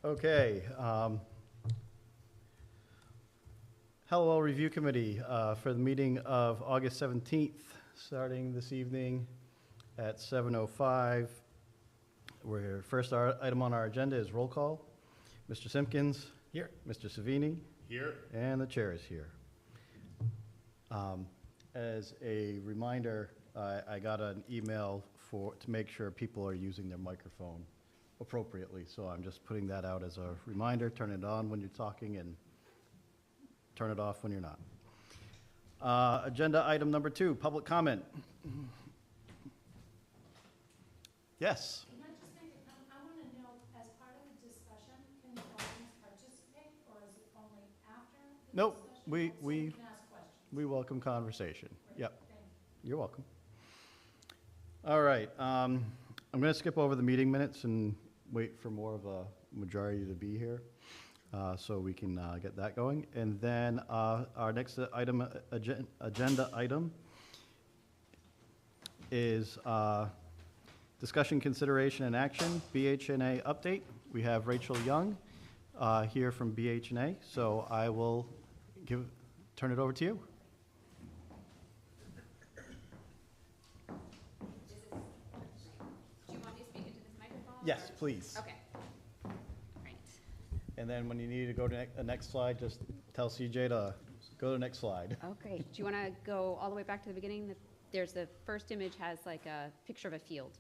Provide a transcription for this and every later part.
Okay. Halliwell Review Committee for the meeting of August 17th, starting this evening at 7:05. First item on our agenda is roll call. Mr. Simpkins. Here. Mr. Savini. Here. And the chair is here. As a reminder, I got an email to make sure people are using their microphone appropriately. So I'm just putting that out as a reminder. Turn it on when you're talking and turn it off when you're not. Agenda item number 2, public comment. Yes. Can I just make a comment? I want to know, as part of the discussion, can the audience participate, or is it only after the Nope, discussion? So you can ask questions. we welcome conversation. Great, Yep, thank you. you're welcome. All right, I'm going to skip over the meeting minutes and wait for more of a majority to be here so we can get that going. And then our next item, agenda item is discussion, consideration, and action, BH+A update. We have Rachel Young here from BH+A, so I will turn it over to you. Do you want me to speak into this microphone? Yes, or- please. Okay. Great. And then when you need to go to the next slide, just tell CJ to go to the next slide. Okay. Do you want to go all the way back to the beginning? There's the first image has like a picture of a field.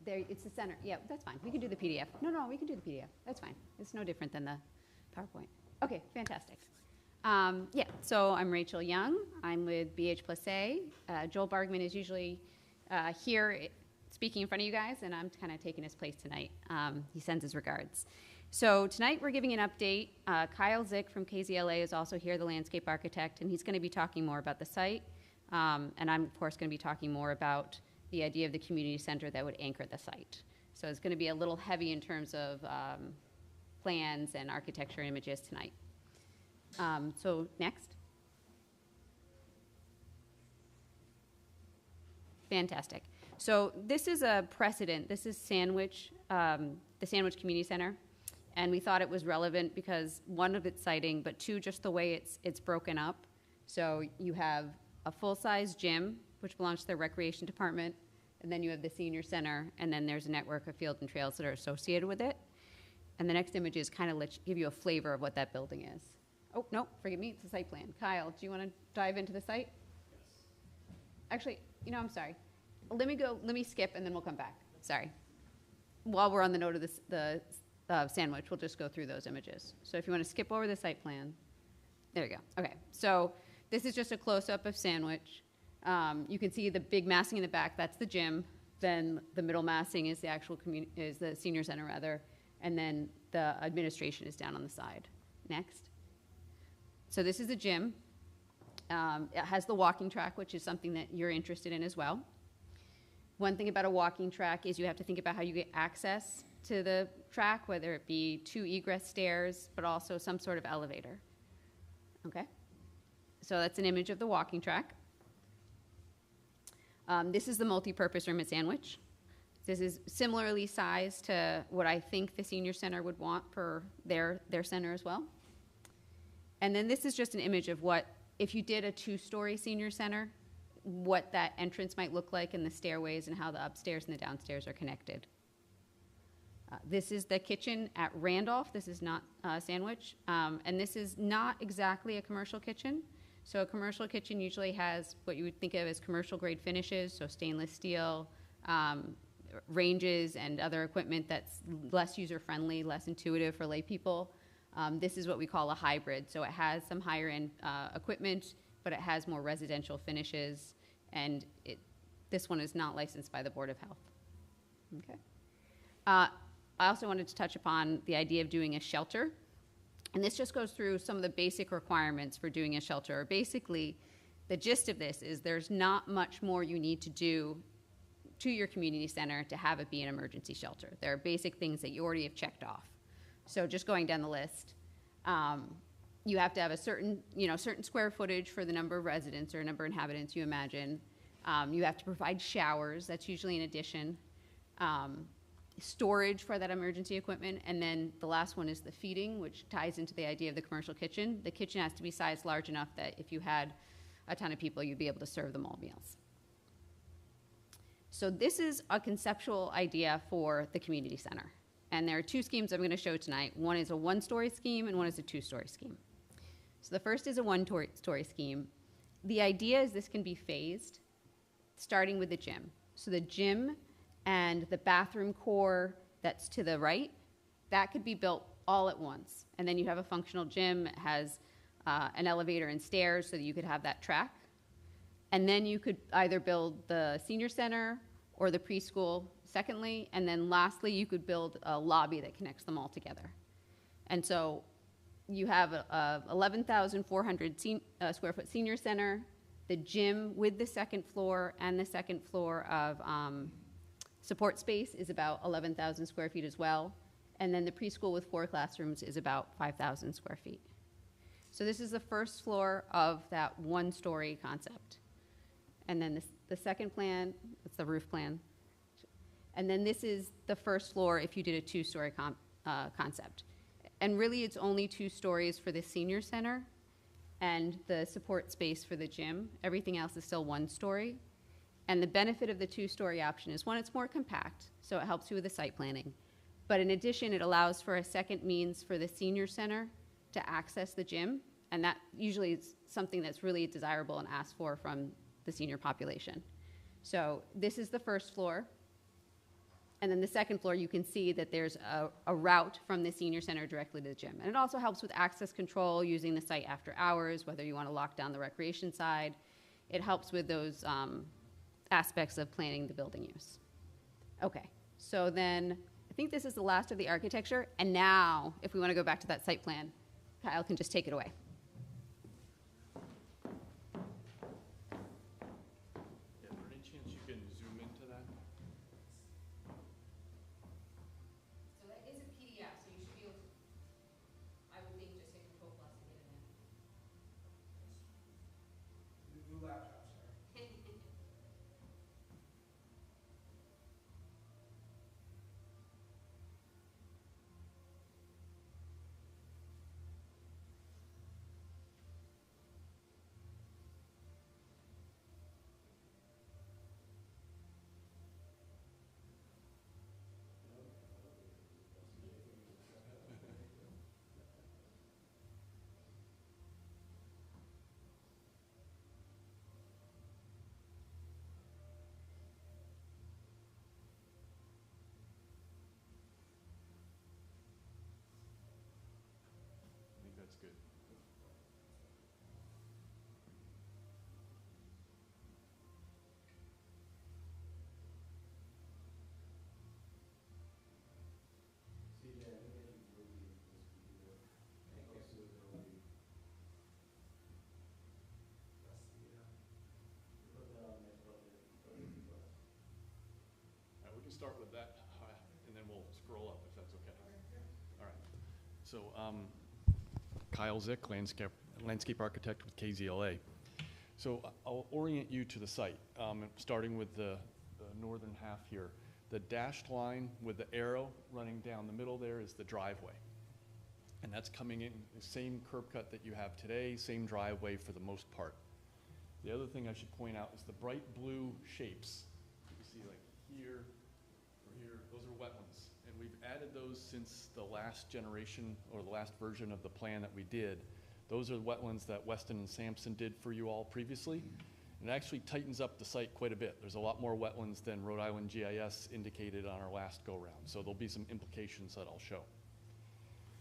There, it's the center. Yeah, that's fine. We can do the PDF. No, we can do the PDF. That's fine. It's no different than the PowerPoint. Okay, fantastic. Yeah, so I'm Rachel Young. I'm with BH+A. Joel Bargman is usually here speaking in front of you guys, and I'm kind of taking his place tonight. He sends his regards. So tonight we're giving an update. Kyle Zick from KZLA is also here, the landscape architect, and he's going to be talking more about the site. And I'm, of course, going to be talking more about the idea of the community center that would anchor the site. So it's going to be a little heavy in terms of plans and architecture images tonight. So next. Fantastic. So this is a precedent. This is Sandwich, the Sandwich Community Center. And we thought it was relevant because one of its siting, but two, just the way it's broken up. So you have a full-size gym, which belongs to the recreation department, and then you have the senior center, and then there's a network of fields and trails that are associated with it. And the next images kind of give you a flavor of what that building is. Oh, no, forgive me, it's the site plan. Kyle, do you want to dive into the site? Yes. Actually, I'm sorry. Let me skip, and then we'll come back. Sorry. While we're on the note of the Sandwich, we'll just go through those images. So if you want to skip over the site plan, there you go. Okay, so this is just a close-up of Sandwich. You can see the big massing in the back, that's the gym. Then the middle massing is the actual is the senior center rather. And then the administration is down on the side. Next. So this is the gym. It has the walking track, which is something that you're interested in as well. One thing about a walking track is you have to think about how you get access to the track, whether it be 2 egress stairs, but also some sort of elevator. Okay? So that's an image of the walking track. This is the multi-purpose room at Sandwich. This is similarly sized to what I think the senior center would want for their center as well. And then this is just an image of what, if you did a 2-story senior center, what that entrance might look like and the stairways and how the upstairs and the downstairs are connected. This is the kitchen at Randolph. This is not Sandwich. And this is not exactly a commercial kitchen. So a commercial kitchen usually has what you would think of as commercial grade finishes, so stainless steel, ranges and other equipment that's less user-friendly, less intuitive for lay people. This is what we call a hybrid. So it has some higher end equipment, but it has more residential finishes, and this one is not licensed by the Board of Health. Okay. I also wanted to touch upon the idea of doing a shelter. And this just goes through some of the basic requirements for doing a shelter. Basically, the gist of this is there's not much more you need to do to your community center to have it be an emergency shelter. There are basic things that you already have checked off. So just going down the list, you have to have a certain square footage for the number of residents or number of inhabitants you imagine. You have to provide showers, that's usually an addition. Storage for that emergency equipment, and then the last one is the feeding, which ties into the idea of the commercial kitchen. The kitchen has to be sized large enough that if you had a ton of people, you'd be able to serve them all meals. So this is a conceptual idea for the community center. And there are two schemes I'm going to show tonight. One is a one-story scheme and one is a two-story scheme. So the first is a one-story scheme. The idea is this can be phased, starting with the gym. So the gym and the bathroom core that's to the right, that could be built all at once. And then you have a functional gym. It has an elevator and stairs so that you could have that track. And then you could either build the senior center or the preschool secondly, and then lastly, you could build a lobby that connects them all together. And so you have a 11,400 square foot senior center, the gym with the second floor and the second floor of support space is about 11,000 square feet as well. And then the preschool with 4 classrooms is about 5,000 square feet. So this is the first floor of that one-story concept. And then the second plan, that's the roof plan. And then this is the first floor if you did a two-story concept. And really it's only 2 stories for the senior center and the support space for the gym. Everything else is still 1 story. And the benefit of the 2-story option is, one, it's more compact, so it helps you with the site planning. But in addition, it allows for a second means for the senior center to access the gym, and that usually is something that's really desirable and asked for from the senior population. So this is the first floor. And then the second floor, you can see that there's a route from the senior center directly to the gym. And it also helps with access control, using the site after hours, whether you want to lock down the recreation side. It helps with those aspects of planning the building use. Okay, so then I think this is the last of the architecture. And now, if we want to go back to that site plan, Kyle can just take it away. Yeah, is there any chance you can zoom into that? So that is a PDF, so you should be able to, I would think, just hit Control Plus and get it in. New laptop, sorry. I think that's good. We can start with that, and then we'll scroll up if that's okay. All right. So, Kyle Zick, landscape architect with KZLA. So I'll orient you to the site, starting with the northern half here. The dashed line with the arrow running down the middle there is the driveway. And that's coming in the same curb cut that you have today, same driveway for the most part. The other thing I should point out is the bright blue shapes. You see like here or here, those are wetlands. And we've added those since the last generation or the last version of the plan that we did. Those are the wetlands that Weston and Sampson did for you all previously. And it actually tightens up the site quite a bit. There's a lot more wetlands than Rhode Island GIS indicated on our last go-round. So there'll be some implications that I'll show.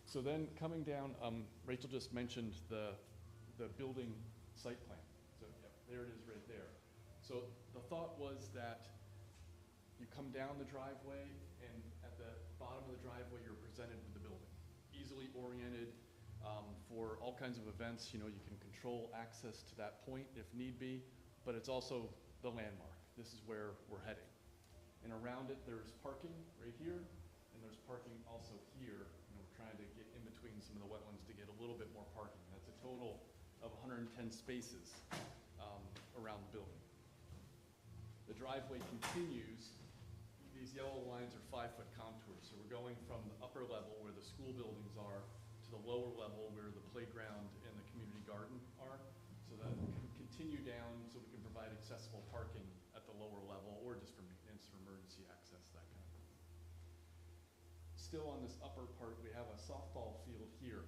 So then coming down, Rachel just mentioned the building site plan. So yep, there it is right there. So the thought was that you come down the driveway, and at the bottom of the driveway, you're presented with the building. Easily oriented for all kinds of events. You know, you can control access to that point if need be, but it's also the landmark. This is where we're heading. And around it, there's parking right here, and there's parking also here. And we're trying to get in between some of the wetlands to get a little bit more parking. That's a total of 110 spaces around the building. The driveway continues. These yellow lines are 5-foot contours, so we're going from the upper level where the school buildings are to the lower level where the playground and the community garden are. So that we can continue down so we can provide accessible parking at the lower level or just for maintenance or emergency access, that kind of thing. Still on this upper part, we have a softball field here.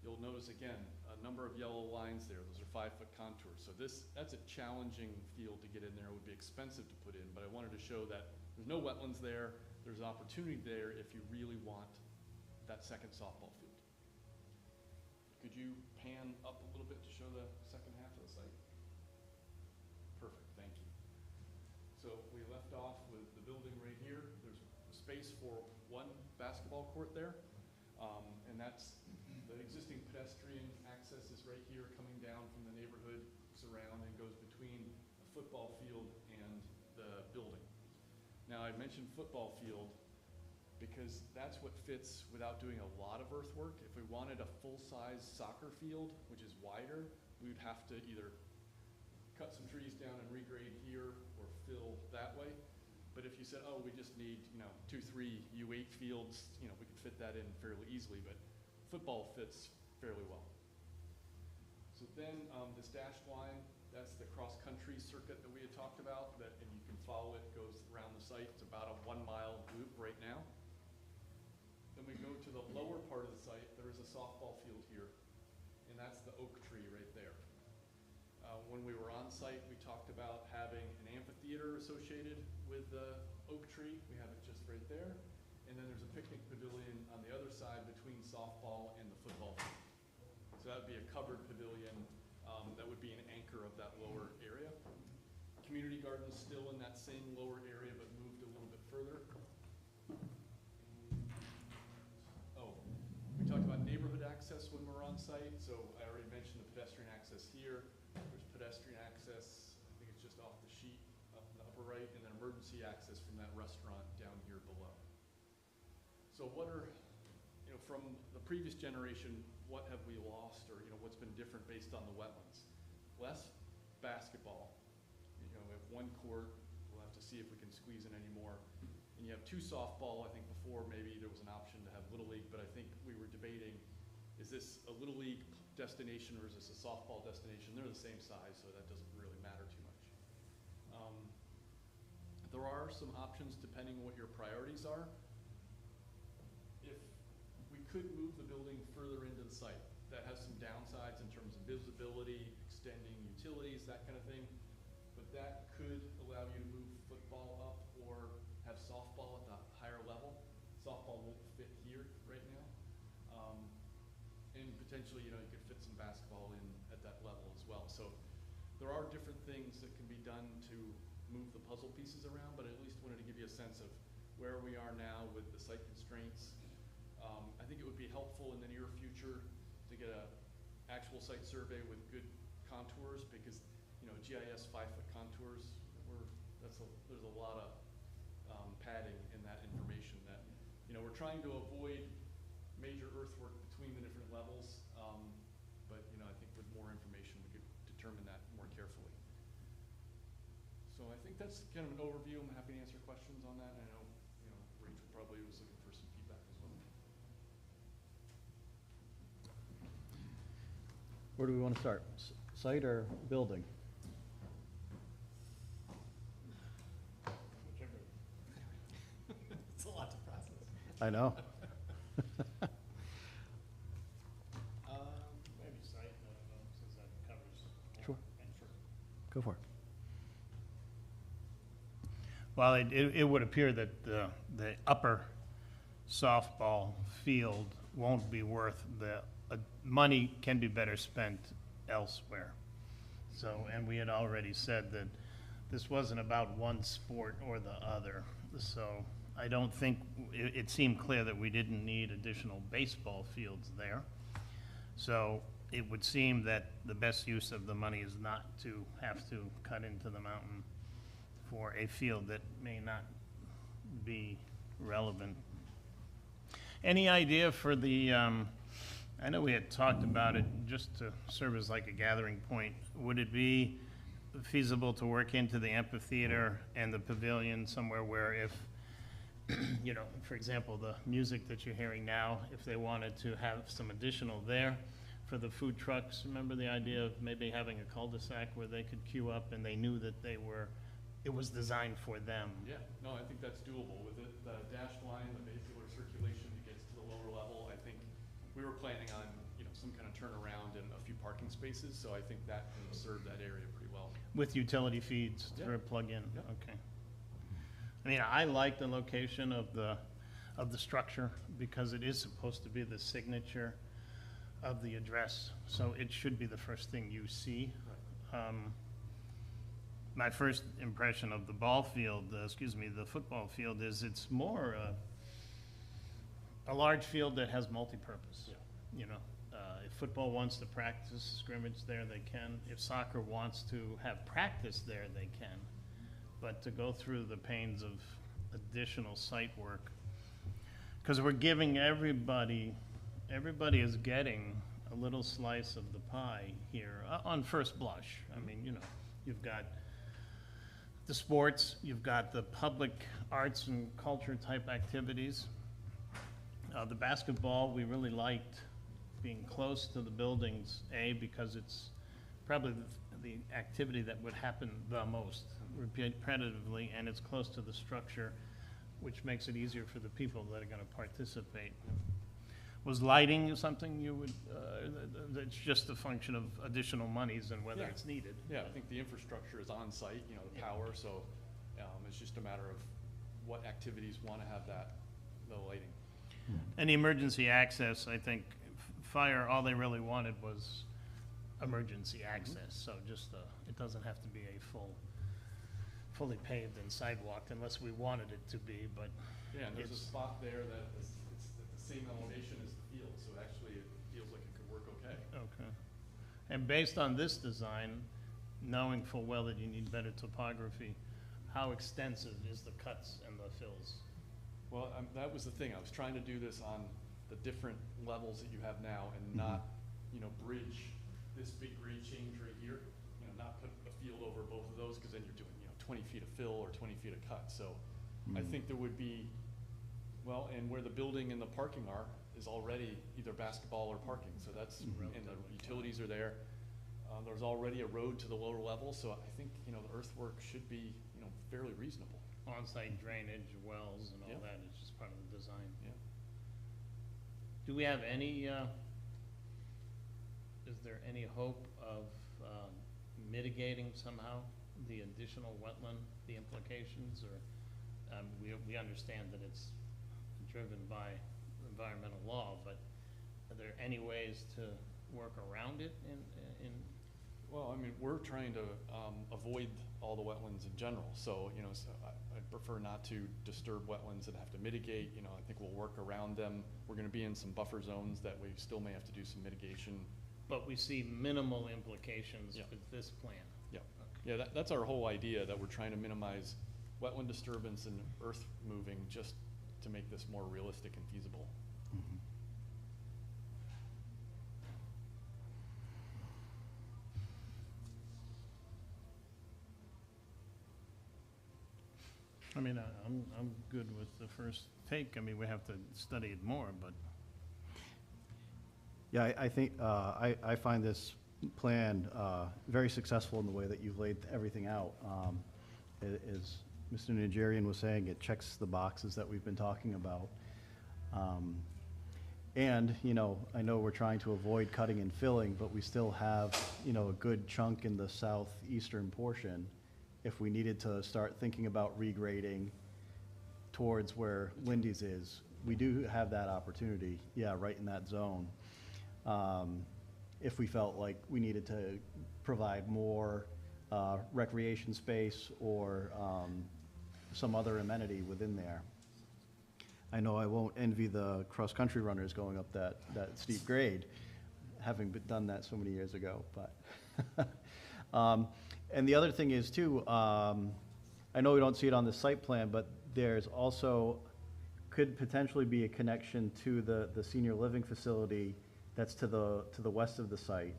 You'll notice again, a number of yellow lines there. Those are 5-foot contours. So that's a challenging field to get in there. It would be expensive to put in, but I wanted to show that there's no wetlands there. There's an opportunity there if you really want that second softball field. Could you pan up a little bit to show the second half of the site? Perfect, thank you. So we left off with the building right here. There's space for one basketball court there. And that's the existing pedestrian access is right here coming down from the neighborhood, around and goes between a football field and the building. Now I mentioned football field because that's what fits without doing a lot of earthwork. If we wanted a full-size soccer field, which is wider, we would have to either cut some trees down and regrade here or fill that way. But if you said, oh, we just need, 2, 3 U8 fields, we could fit that in fairly easily, but football fits fairly well. So then this dashed line, that's the cross-country circuit that we had talked about, and you can follow it, goes around the site. It's about a 1-mile loop right now. Then we go to the lower part of the site. There is a softball field here, and that's the oak tree right there. When we were on site, we talked about having an amphitheater associated with the oak tree. We have it just right there. And then there's a picnic pavilion on the other side between softball and the football field. So that would be a covered pavilion that would be an anchor of that lower area. Community garden is still in that same lower area, but moved a little bit further. Oh, we talked about neighborhood access when we're on site. So I already mentioned the pedestrian access here. There's pedestrian access, I think it's just off the sheet up in the upper right, and then emergency access from that restaurant down here below. So what are, from the previous generation, what have we lost, or what's been different based on the wetlands? Less basketball. We have 1 court. We'll have to see if we can squeeze in any more. And you have 2 softball. I think before maybe there was an option to have Little League, but I think we were debating, is this a Little League destination or is this a softball destination? They're the same size, so that doesn't really matter too much. There are some options depending on what your priorities are. If we could move the building further into the site, that has some downsides in terms of visibility, extending utilities, that kind of thing. But that could allow you to move football up or have softball at the higher level. Softball won't fit here right now. And potentially, you could fit some basketball in at that level as well. So there are different things that can be done to move the puzzle pieces around, but I at least wanted to give you a sense of where we are now with the site constraints. I think it would be helpful in the near future to get an actual site survey with good contours, because GIS 5-foot contours, there's a lot of padding in that information that we're trying to avoid major earthwork between the different levels, but I think with more information we could determine that more carefully. So I think that's kind of an overview. I'm happy to answer questions on that. I know Rachel probably was looking for some feedback as well. Where do we want to start? Site or building? Whichever. It's a lot to process. I know. Maybe site, since that covers more. Sure. And sure. Go for it. Well, it would appear that the upper softball field won't be worth money can be better spent elsewhere. So, and we had already said that this wasn't about one sport or the other. So I don't think, it seemed clear that we didn't need additional baseball fields there. So it would seem that the best use of the money is not to have to cut into the mountain for a field that may not be relevant. Any idea for the, I know we had talked about it just to serve as like a gathering point. Would it be feasible to work into the amphitheater and the pavilion somewhere where if, you know, for example, the music that you're hearing now, if they wanted to have some additional there for the food trucks, remember the idea of maybe having a cul-de-sac where they could queue up and they knew that it was designed for them? Yeah, no, I think that's doable. With it, the dashed line, the vehicular circulation that gets to the lower level, I think we were planning on, you know, some kind of turnaround and a few parking spaces, so I think that can serve that area pretty well. With utility feeds Yeah. for a plug-in? Yep. Okay. I mean, I like the location of the structure because it is supposed to be the signature of the address, so it should be the first thing you see. My first impression of the the football field is it's more a large field that has multi-purpose. Yeah. You know, if football wants to practice scrimmage there, they can. If soccer wants to have practice there, they can. But to go through the pains of additional site work, because we're giving everybody is getting a little slice of the pie here on first blush. I mean, you know, you've got the sports, you've got the public arts and culture type activities. The basketball, we really liked being close to the buildings, because it's probably the activity that would happen the most repetitively, and it's close to the structure, which makes it easier for the people that are gonna participate. Was lighting something you would, that's just a function of additional monies and whether Yeah. it's needed? Yeah, I think the infrastructure is on site, you know, the power, so it's just a matter of what activities want to have the lighting. And the emergency access, I think, fire, all they really wanted was emergency access, so just, it doesn't have to be a fully paved and sidewalked unless we wanted it to be, but Yeah, and there's a It's- spot there that it's at the same elevation as the field, so actually it feels like it could work okay. okay. And based on this design, knowing full well that you need better topography, how extensive is the cuts and the fills? Well, that was the thing, I was trying to do this on the different levels that you have now and not, you know, bridge this big grade change right here, you know, not put a field over both of those, because then you're doing, you know, 20 feet of fill or 20 feet of cut, so I think there would be, well, and where the building and the parking are is already either basketball or parking, so that's, and the utilities are there. There's already a road to the lower level, so I think, you know, the earthwork should be, you know, fairly reasonable. On-site drainage, wells, and all Yeah. that is just part of the design. Yeah. Do we have any, is there any hope of mitigating somehow the additional wetland, the implications, or, we understand that it's driven by environmental law, but are there any ways to work around it in Well, I mean, we're trying to avoid all the wetlands in general, so, you know, so I'd prefer not to disturb wetlands and have to mitigate, you know, I think we'll work around them. We're gonna be in some buffer zones that we still may have to do some mitigation. but we see minimal implications Yeah. with this plan? Yeah, yeah, that's our whole idea, that we're trying to minimize wetland disturbance and earth moving just to make this more realistic and feasible. I mean, I'm good with the first take. I mean, we have to study it more, but Yeah, I think, I find this plan very successful in the way that you've laid everything out. As Mr. Nigerian was saying, it checks the boxes that we've been talking about. And, you know, I know we're trying to avoid cutting and filling, but we still have, you know, a good chunk in the southeastern portion. If we needed to start thinking about regrading towards where Lindy's is, we do have that opportunity, yeah, right in that zone. If we felt like we needed to provide more recreation space or some other amenity within there. I know I won't envy the cross-country runners going up that steep grade, having done that so many years ago, but. And the other thing is too, I know we don't see it on the site plan, but there's also, could potentially be a connection to the senior living facility that's to the west of the site,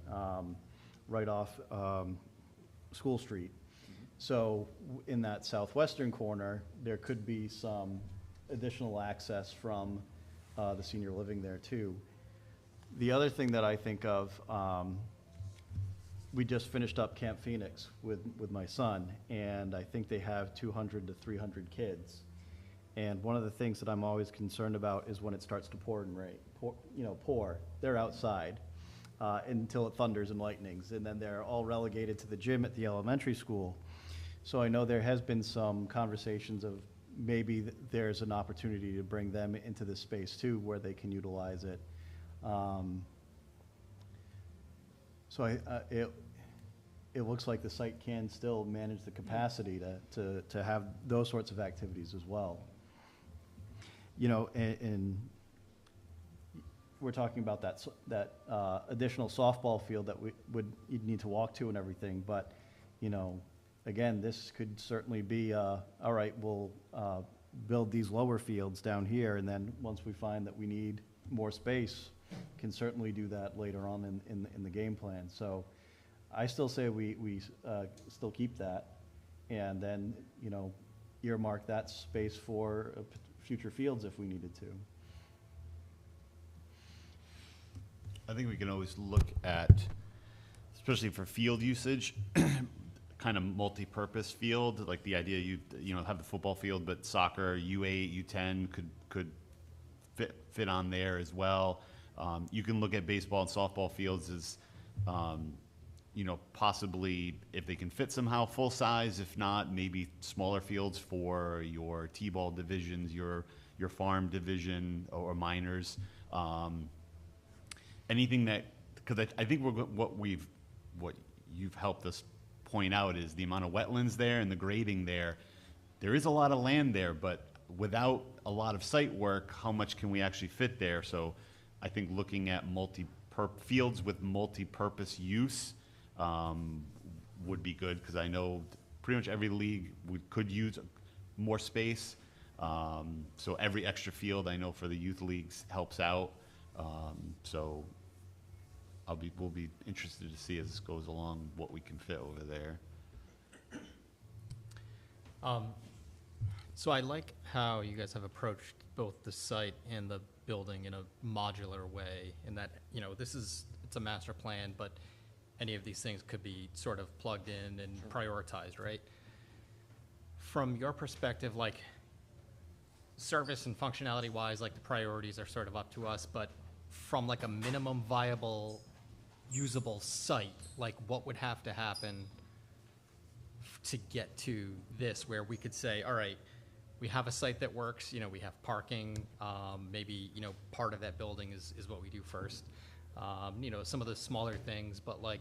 right off School Street. So in that southwestern corner, there could be some additional access from the senior living there too. The other thing that I think of, we just finished up Camp Phoenix with my son, and I think they have 200 to 300 kids. And one of the things that I'm always concerned about is when it starts to pour and rain, pour. They're outside until it thunders and lightnings, and then they're all relegated to the gym at the elementary school. So I know there has been some conversations of maybe there's an opportunity to bring them into this space too, where they can utilize it. So it looks like the site can still manage the capacity to have those sorts of activities as well. You know, and we're talking about that additional softball field that you'd need to walk to and everything, but, you know, again, this could certainly be, all right, we'll build these lower fields down here, and then once we find that we need more space, can certainly do that later on in the game plan. So I still say we still keep that, and then, you know, earmark that space for future fields if we needed to. I think we can always look at, especially for field usage, kind of multi-purpose field, like the idea you know have the football field, but soccer U8, U10 could fit on there as well. You can look at baseball and softball fields as you know, possibly if they can fit somehow full size, if not maybe smaller fields for your T-ball divisions, your farm division or minors. Anything that, because I think what you've helped us point out is the amount of wetlands there and the grading there. There is a lot of land there, but without a lot of site work, how much can we actually fit there? So I think looking at fields with multi-purpose use would be good, because I know pretty much every league could use more space. So every extra field I know for the youth leagues helps out. So we'll be interested to see as this goes along what we can fit over there. So I like how you guys have approached both the site and the building in a modular way, in that, you know, it's a master plan, but any of these things could be sort of plugged in and prioritized, right? From your perspective, like service and functionality wise, like the priorities are sort of up to us, but from like a minimum viable usable site, like what would have to happen to get to this, where we could say, all right, we have a site that works, you know, we have parking, maybe, you know, part of that building is what we do first. You know, some of the smaller things, but like,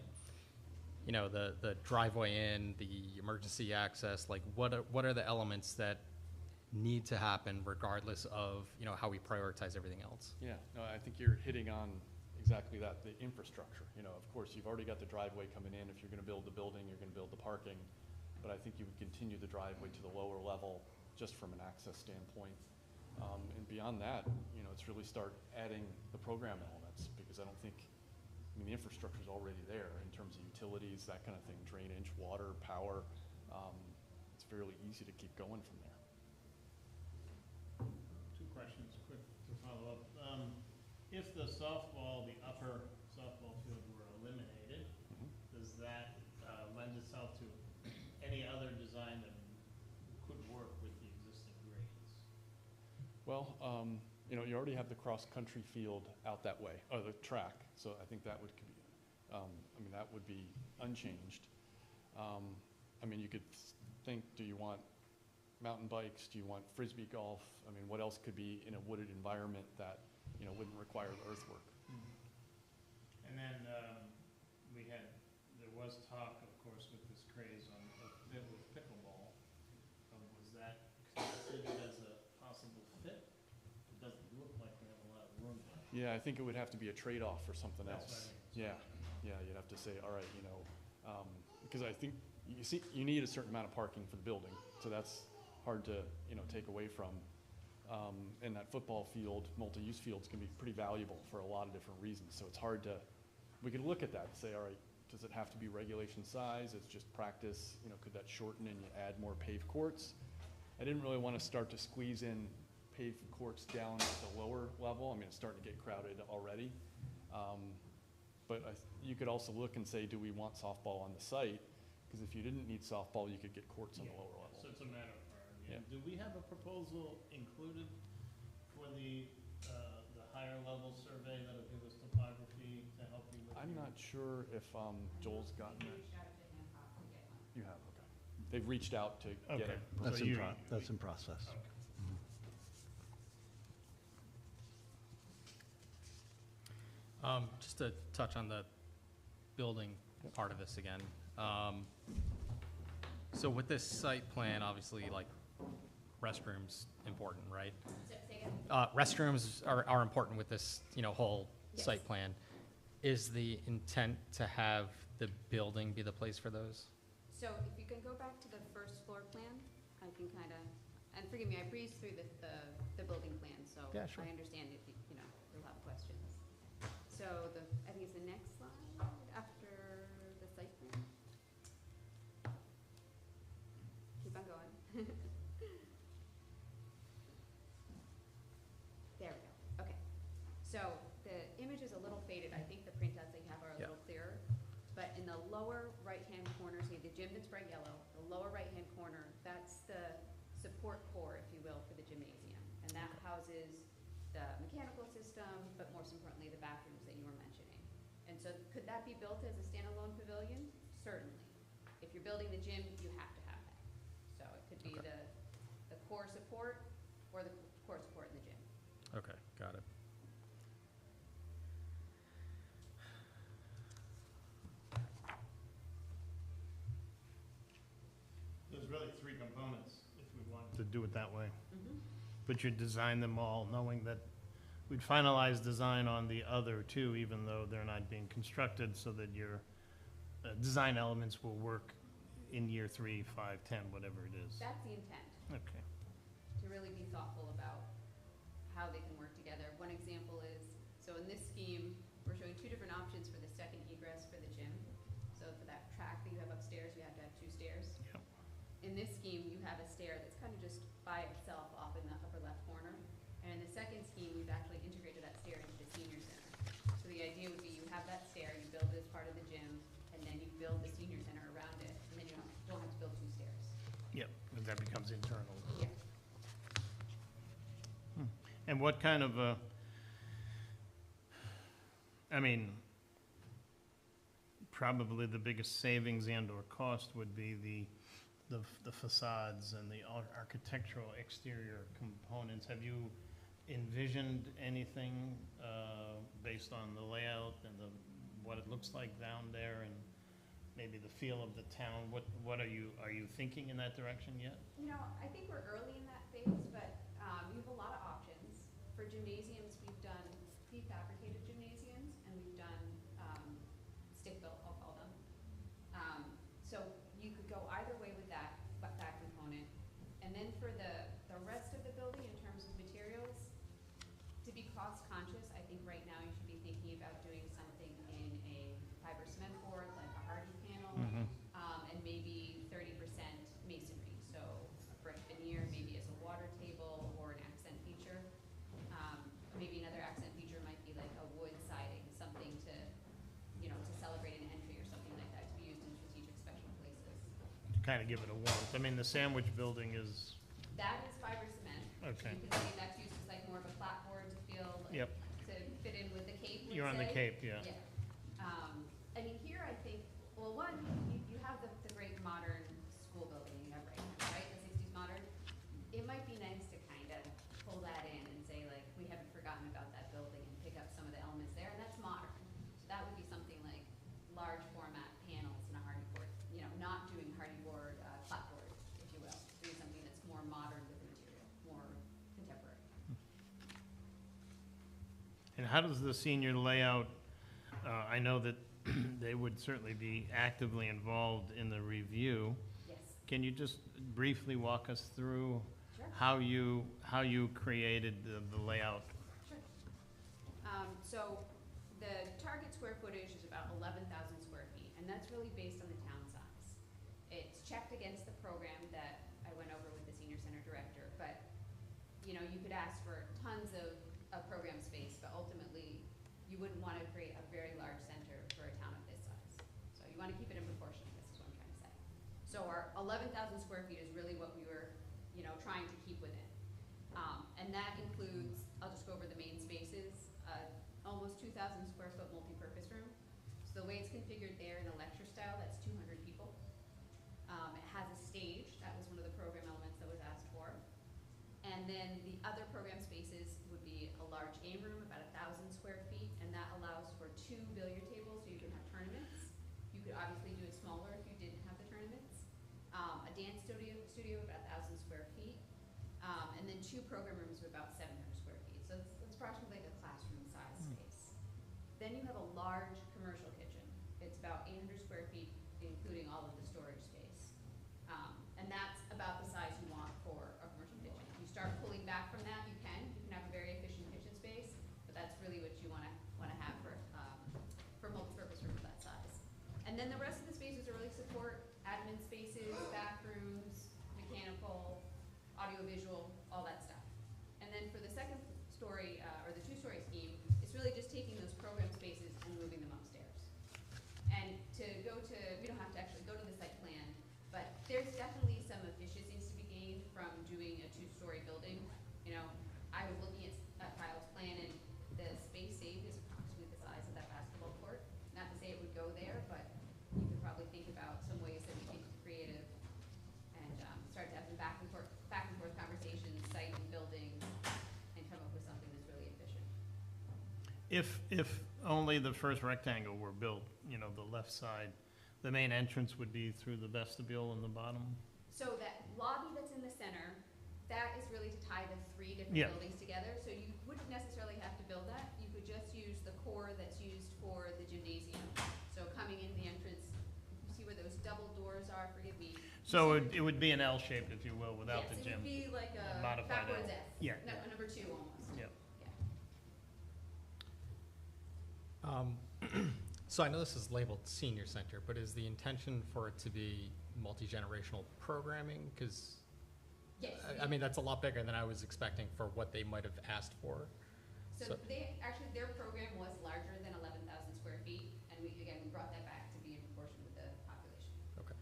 you know, the driveway in, the emergency access, like what are the elements that need to happen regardless of, you know, how we prioritize everything else? Yeah, no, I think you're hitting on exactly that, the infrastructure. You know, of course, you've already got the driveway coming in. If you're gonna build the building, you're gonna build the parking. But I think you would continue the driveway to the lower level just from an access standpoint. And beyond that, you know, it's really start adding the program elements, because I don't think, I mean, the infrastructure is already there in terms of utilities, that kind of thing, drainage, water, power. It's fairly easy to keep going from there. Two questions, quick to follow up. If the upper softball field were eliminated, does that lend itself to any other design that could work with the existing grades? Well, you know, you already have the cross-country field out that way, or the track, so I think that would be, I mean, that would be unchanged. I mean, you could think, do you want mountain bikes? Do you want frisbee golf? I mean, what else could be in a wooded environment that, you know, wouldn't require the earthwork? And then there was talk, of course, with this craze on fit with pickleball. Was that considered as a possible fit? It doesn't look like we have a lot of room there. Yeah, I think it would have to be a trade-off for something That's else. what I mean. Yeah, you'd have to say, all right, you know, because I think you need a certain amount of parking for the building, so that's hard to, you know, take away from. And that football field, multi-use fields, can be pretty valuable for a lot of different reasons. So it's hard to, we could look at that and say, all right, does it have to be regulation size? It's just practice, you know, could that shorten and you add more paved courts? I didn't really want to start to squeeze in paved courts down at the lower level. I mean, it's starting to get crowded already. But you could also look and say, do we want softball on the site? Because if you didn't need softball, you could get courts on the lower level. So it's a matter of priority. Yeah. And do we have a proposal included for the higher level survey that'll give us topography to help you with? I'm your- not sure if Joel's gotten We that. reached out to Hancock to get one. You have, okay. They've reached out to get Okay. it. That's So in, you- that's in process. Okay. Just to touch on the building part of this again. So with this site plan, obviously, like, restrooms important, right? So, say again? Restrooms are important with this, you know, whole Yes. site plan. Is the intent to have the building be the place for those? So if you can go back to the first floor plan, I can kind of, and forgive me, I breezed through the building plan, so Yeah, sure. I understand if, you know, you'll have questions. So I think it's the next slide after the site plan. Keep on going. There we go, okay. So the image is a little faded, I think the printouts they have are a Yeah. little clearer. But in the lower right-hand corner, see the gym that's bright yellow, the lower right-hand corner, that's the support core, if you will, for the gymnasium. And that houses the mechanical system, but most importantly, the bathrooms that you were mentioning. And so could that be built as a standalone pavilion? Certainly. If you're building the gym, you have to have that. So it could be Okay. the core support or the core support in the gym. Okay, got it. There's really three components if we wanted to do it that way. Mm-hmm. But you design them all knowing that we'd finalize design on the other two, even though they're not being constructed, so that your design elements will work in year 3, 5, 10, whatever it is. That's the intent. Okay. To really be thoughtful about how they can work together. One example is, so in this scheme, we're showing two different options for the second egress for the gym. So for that track that you have upstairs, you have to have 2 stairs. Yep. In this scheme, you have a stair that's kind of just by itself off in the upper left corner. And in the second scheme, we've actually integrated that stair into the senior center. So the idea would be you have that stair, you build it as part of the gym, and then you build the senior center around it, and then you don't have to build 2 stairs. Yep, and that becomes internal. Yeah. And what kind of I mean, probably the biggest savings and/or cost would be the facades and the architectural exterior components. Have you envisioned anything based on the layout and what it looks like down there and maybe the feel of the town? What are you thinking in that direction yet? You know, I think we're early in that phase, but we have a lot of options. For gymnasiums, we've done prefabricated gymnasiums, and we've done stick-built, I'll call them. So you could go either way with that component. And then for the rest of the building, in terms of materials, to be cost-conscious, I think right now you should be thinking about doing something in a fiber cement board, like a hardy panel, and maybe 30% masonry. So a brick veneer, maybe as a water table or an accent feature. Maybe another accent feature might be like a wood siding, something to, you know, to celebrate an entry or something like that, to be used in strategic special places. To kind of give it a warmth. I mean, the sandwich building is, That is fiber cement. Okay. You can see that's used as like more of a clapboard to feel, like, Yep. to fit in with the cape, let's you're on the say. Cape, yeah. Yeah. I mean, here I think, well, one, you have the great modern school building you have right now, right? The 60s modern. It might be nice to kind of pull that in and say, like, we haven't forgotten about that building and pick up some of the elements there, and that's modern. So that would be something like large format panels in a hardy board, you know, not doing hardy board clapboard, if you will. Doing something that's more modern with the material, more contemporary. And how does the senior layout, I know that they would certainly be actively involved in the review. Yes. Can you just briefly walk us through Sure. how you created the layout? Sure. So the target square footage is about 11,000 square feet, and that's really based on the town size. It's checked against the program that I went over with the senior center director, but, you know, you could ask for tons of program space, but ultimately, you wouldn't want to create a very large center for a town of this size. So you want to keep it in proportion, this is what I'm trying to say. So our 11,000 square feet is really what we were, you know, trying to keep within. And that includes, I'll just go over the main spaces, almost 2,000 square foot multi-purpose room. So the way it's configured there in a lecture style, that's 200 people. It has a stage, that was one of the program elements that was asked for. And then the other program spaces would be a large game room, about 1,000 square feet, and that allows for 2 billiard tables, so you can have tournaments. You could obviously do it smaller if you didn't have the tournaments. A dance studio about 1,000 square feet, and then 2 program rooms of about 700 square feet. So it's approximately like a classroom size space. Then you have a large commercial kitchen. It's about 800 square feet, including all of the storage space. And that's about the size you want for a commercial kitchen. If you start pulling back from that, you can have a very efficient kitchen space, but that's really what you want to have for multi-purpose room of that size. And then the rest of the spaces are really support admin spaces, bathrooms, mechanical, audiovisual, all that stuff. And then for the second story, or the 2-story scheme, it's really just taking those program spaces and moving them upstairs. And we don't have to actually go to the site plan, but there's definitely some efficiencies to be gained from doing a 2-story building. You know, I was looking at Kyle's plan, and the space saved is approximately the size of that basketball court. Not to say it would go there, but you could probably think about some ways that we can be creative and start to have some back and forth conversations, site and building, and come up with something that's really efficient. If only the first rectangle were built, you know, the left side, the main entrance would be through the vestibule in the bottom? So that lobby that's in the center, that is really to tie the 3 different Yeah. buildings together. So you wouldn't necessarily have to build that. You could just use the core that's used for the gymnasium. So coming in the entrance, you see where those double doors are, forgive me. So it would be an L shape, if you will, without the Yes, gym. it would be like a Modified backwards L. S. Yeah, No, yeah. number 2 almost. Yeah. So I know this is labeled senior center, but is the intention for it to be multi-generational programming? Because, Yes. I mean, that's a lot bigger than I was expecting for what they might have asked for. So their program was larger than 11,000 square feet, and we brought that back to be in proportion with the population. Okay.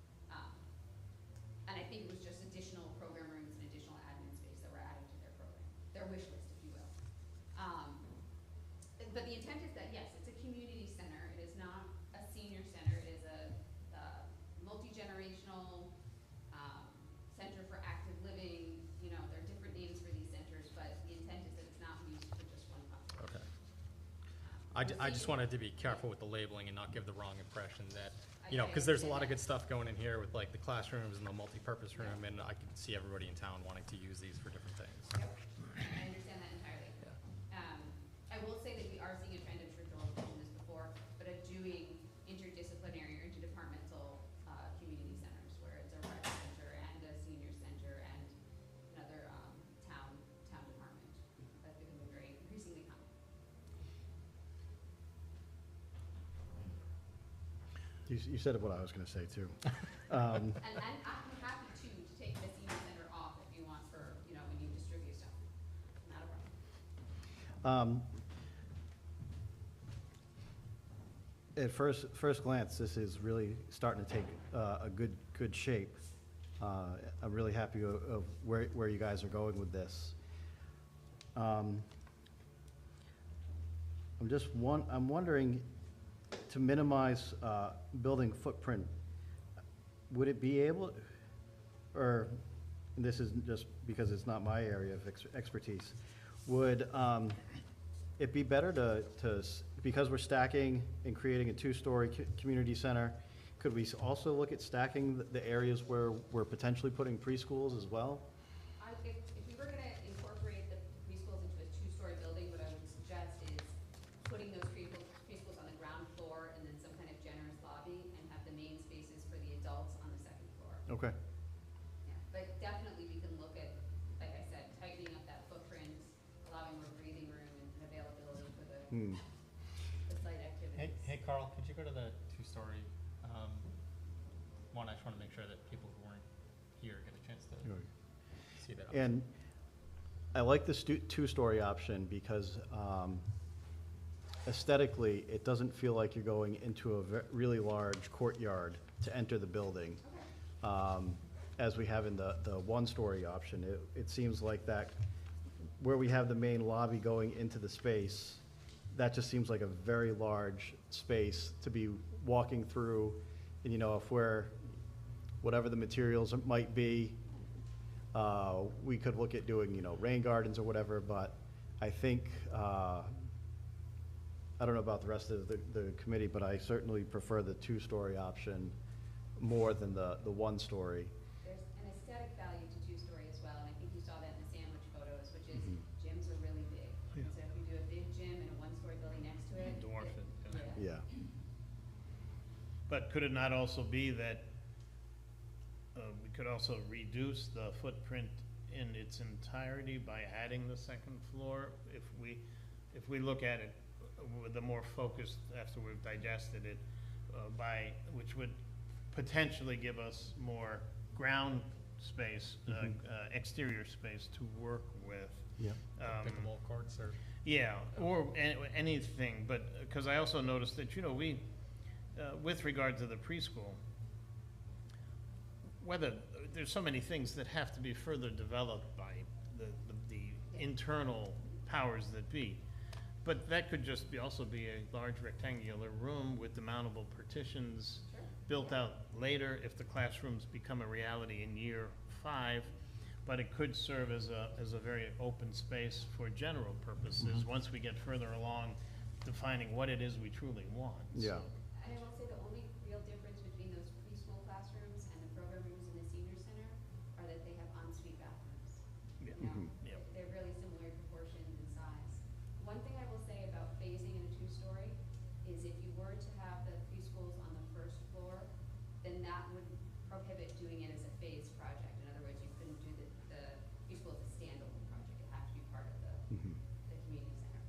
And I think it was just additional program rooms and additional admin space that were added to their program, their wish list, if you will. But the intent is that, yes, it's a community center. It is not a senior center. It is a multi-generational center for active living. You know, there are different names for these centers, but the intent is that it's not used for just one population. Okay. I just wanted to be careful with the labeling and not give the wrong impression that, you know, I because there's a understand lot of that. good stuff going in here with like the classrooms and the multi-purpose room, and I can see everybody in town wanting to use these for different things. Yep, I understand that entirely. I will say that we are seeing a trend, I'm sure Joel mentioned this before, but of doing interdisciplinary or interdepartmental community centers, where it's a rec center and a senior center and another town department. That's becoming very increasingly common. You said what I was going to say, too. And I'm happy to take the senior center off if you want for, you know, when you distribute stuff. Not a problem. At first glance, this is really starting to take a good shape. I'm really happy of where you guys are going with this. I'm wondering, to minimize building footprint, would it be able, or and this is just because it's not my area of expertise, would it be better to, because we're stacking and creating a 2-story community center, could we also look at stacking the areas where we're potentially putting preschools as well? If we were gonna incorporate the preschools into a 2-story building, what I would suggest is putting those preschools on the ground floor and then some kind of generous lobby, and have the main spaces for the adults on the 2nd floor. Okay. Yeah, but definitely we can look at, like I said, tightening up that footprint, allowing more breathing room and availability for the site activities. Hey, Carl, could you go to the 2-story one, I just want to make sure that people who weren't here get a chance to Right. see that. And I like the two-story option because aesthetically, it doesn't feel like you're going into a really large courtyard to enter the building. As we have in the one-story option, it seems like that, where we have the main lobby going into the space, that just seems like a very large space to be walking through. And, if whatever the materials might be, we could look at doing, rain gardens or whatever, but I think, I don't know about the rest of the committee, but I certainly prefer the two-story option more than the one-story. There's an aesthetic value to two-story as well, and I think you saw that in the sandwich photos, which is gyms are really big. Yeah. And so if you do a big gym and a one-story building next to it. Dwarf it, Yeah. Yeah. But could it not also be that we could also reduce the footprint in its entirety by adding the second floor? If we look at it with a more focused, after we've digested it, which would potentially give us more ground space, exterior space to work with. Yeah. Pickleball courts or. Yeah, or anything, but, because I also noticed that, we, with regard to the preschool, whether, there's so many things that have to be further developed by the internal powers that be. But that could just also be a large rectangular room with demountable partitions built out later if the classrooms become a reality in year 5. But it could serve as a very open space for general purposes once we get further along defining what it is we truly want. Yeah. So, And I will say the only real difference between those preschool classrooms and the program rooms in the senior center are that they have ensuite bathrooms. Yeah. You know, Yep. they're really similar proportions and size. One thing I will say about phasing in a two-story is if you were to have the preschools on the first floor, then that would prohibit doing it as a phased project. In other words, you couldn't do the preschool as a standalone project. It has to be part of the community center.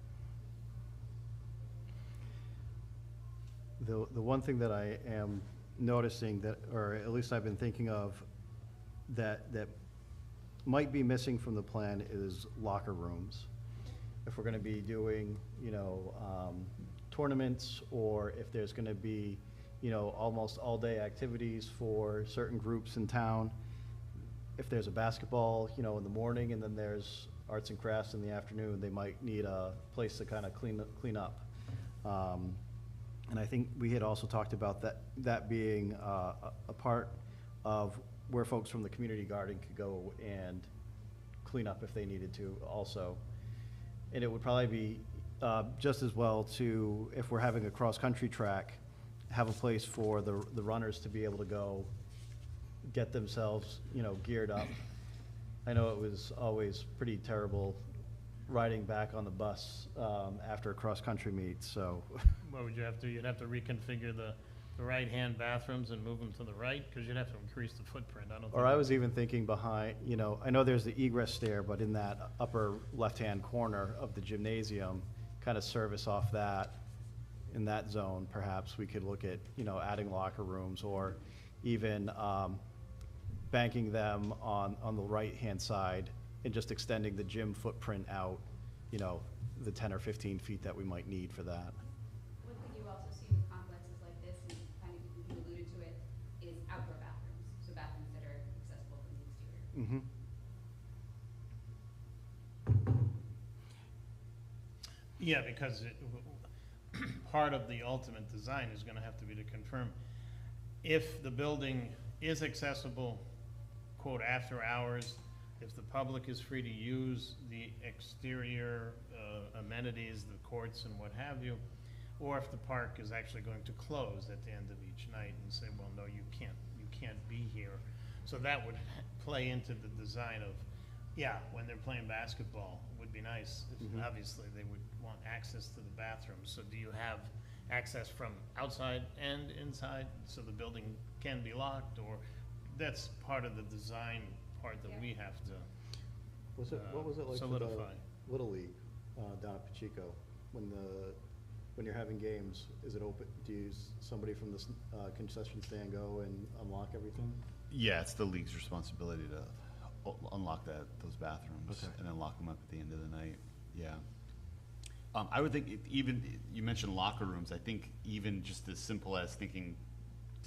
The one thing that I am noticing that, or at least I've been thinking of, that might be missing from the plan is locker rooms. If we're gonna be doing, tournaments, or if there's gonna be, almost all-day activities for certain groups in town. If there's a basketball, in the morning, and then there's arts and crafts in the afternoon, they might need a place to kind of clean up. And I think we had also talked about that being a part of where folks from the community garden could go and clean up if they needed to also. And it would probably be just as well to, if we're having a cross-country track, have a place for the runners to be able to go get themselves, geared up. I know it was always pretty terrible riding back on the bus after a cross-country meet, so. What would you have to, you'd have to reconfigure the right-hand bathrooms and move them to the right, because you'd have to increase the footprint, I don't think. Or I was even thinking behind, I know there's the egress stair, but in that upper left-hand corner of the gymnasium, kind of service off that, in that zone, perhaps we could look at, adding locker rooms, or even banking them on the right-hand side and just extending the gym footprint out, the 10 or 15 feet that we might need for that. One thing you also see with complexes like this, and kind of you alluded to it, is outdoor bathrooms. So bathrooms that are accessible from the exterior. Yeah, because part of the ultimate design is gonna have to be to confirm if the building is accessible, quote, after hours, if the public is free to use the exterior amenities, the courts and what have you, or if the park is actually going to close at the end of each night and say, well, no, you can't be here. So that would play into the design of, when they're playing basketball, it would be nice, if obviously they would want access to the bathrooms. So do you have access from outside and inside, so the building can be locked, or that's part of the design part that we have to What was it like for the solidify. Little League down at Pacheco, when when you're having games, is it open, do you, somebody from the concession stand go and unlock everything? Yeah, it's the league's responsibility to unlock those bathrooms Okay. and then lock them up at the end of the night. Yeah. I would think even, you mentioned locker rooms, I think even just as simple as thinking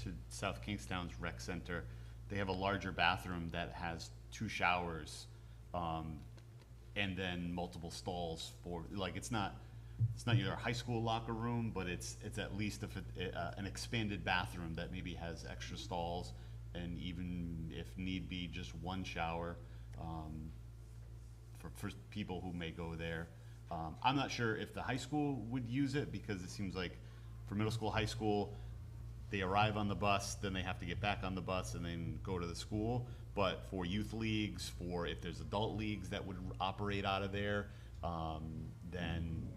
to South Kingstown's rec center, they have a larger bathroom that has 2 showers, and then multiple stalls for, like, it's not either a high school locker room, but it's at least an expanded bathroom that maybe has extra stalls, and even if need be, just 1 shower, for people who may go there. I'm not sure if the high school would use it, because it seems like for middle school, high school, they arrive on the bus, then they have to get back on the bus and then go to the school. But for youth leagues, for if there's adult leagues that would operate out of there, then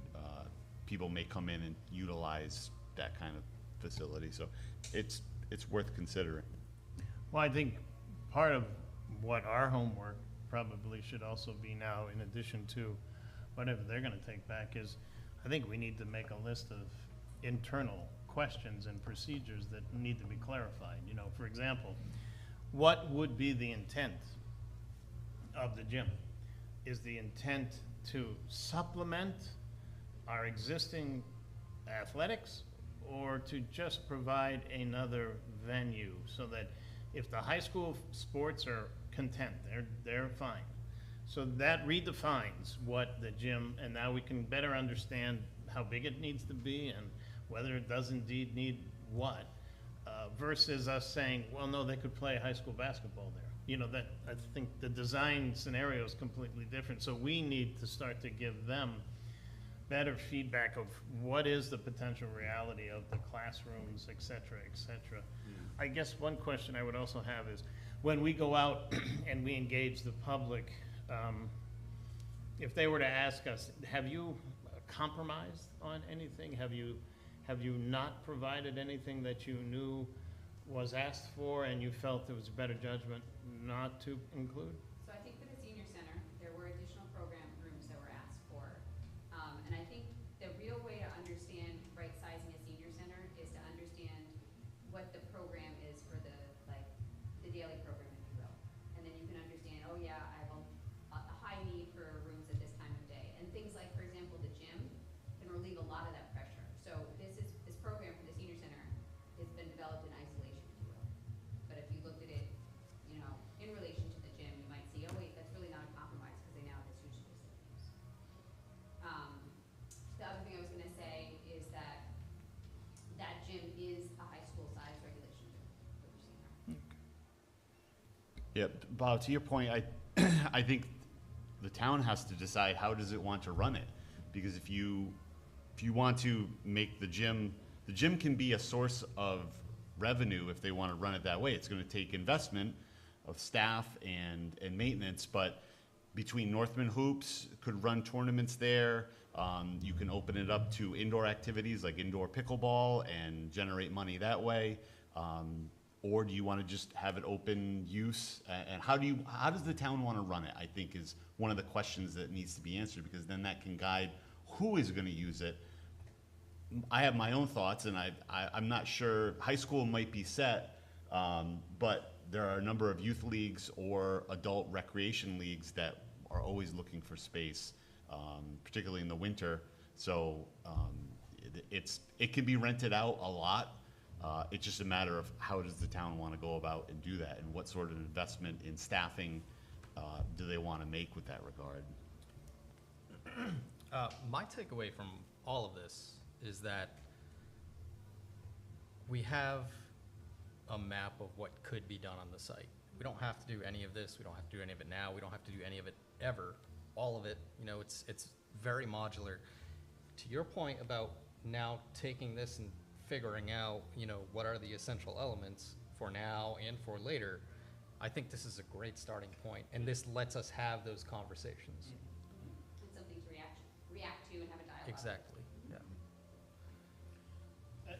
people may come in and utilize that kind of facility. So it's worth considering. Well, I think part of what our homework probably should also be now, in addition to whatever they're gonna take back, is I think we need to make a list of internal questions and procedures that need to be clarified. You know, for example, what would be the intent of the gym? Is the intent to supplement our existing athletics, or to just provide another venue so that if the high school sports are content, they're fine. So that redefines what the gym, and now we can better understand how big it needs to be and whether it does indeed need what, versus us saying, well, no, they could play high school basketball there. You know, that, I think the design scenario is completely different, so we need to start to give them better feedback of what is the potential reality of the classrooms, et cetera, et cetera. I guess one question I would also have is, when we go out and we engage the public, if they were to ask us, have you compromised on anything? Have you not provided anything that you knew was asked for and you felt it was better judgment not to include? So I think for the senior center, there were additional program rooms that were asked for. And I think the real way to understand right-sizing a senior center is to understand what the program is for the daily program, if you will. And then you can understand, oh yeah, I have a high need for rooms at this time of day. And things like, for example, the gym can relieve a lot of that pressure. So this program for the senior center has been developed in isolation, if you will. But if you looked at it, you know, in relation to the gym, you might see, oh wait, that's really not a compromise because they now have this huge space that they use. The other thing I was gonna say is that gym is a high school size regulation gym that we're seeing there. Yeah, Bob, to your point, I think the town has to decide how does it want to run it. Because if you want to make the gym can be a source of revenue if they want to run it that way. It's going to take investment of staff and maintenance, but between Northman Hoops could run tournaments there. You can open it up to indoor activities like indoor pickleball and generate money that way. Or do you want to just have it open use? And how does the town want to run it, I think, is one of the questions that needs to be answered, because then that can guide who is going to use it. I have my own thoughts, and I'm not sure. High school might be set, but there are a number of youth leagues or adult recreation leagues that are always looking for space, particularly in the winter. So it can be rented out a lot. It's just a matter of how does the town want to go about and do that, and what sort of investment in staffing do they want to make with that regard? My takeaway from all of this is that we have a map of what could be done on the site. We don't have to do any of this. We don't have to do any of it now. We don't have to do any of it ever. All of it, you know, it's very modular. To your point about now taking this and figuring out, you know, what are the essential elements for now and for later, I think this is a great starting point, and this lets us have those conversations. And something to react to and have a dialogue. Exactly, yeah.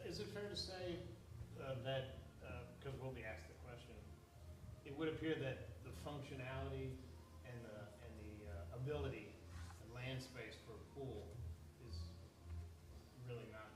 Is it fair to say that, because we'll be asked the question, it would appear that the functionality and the ability and land space for a pool is really not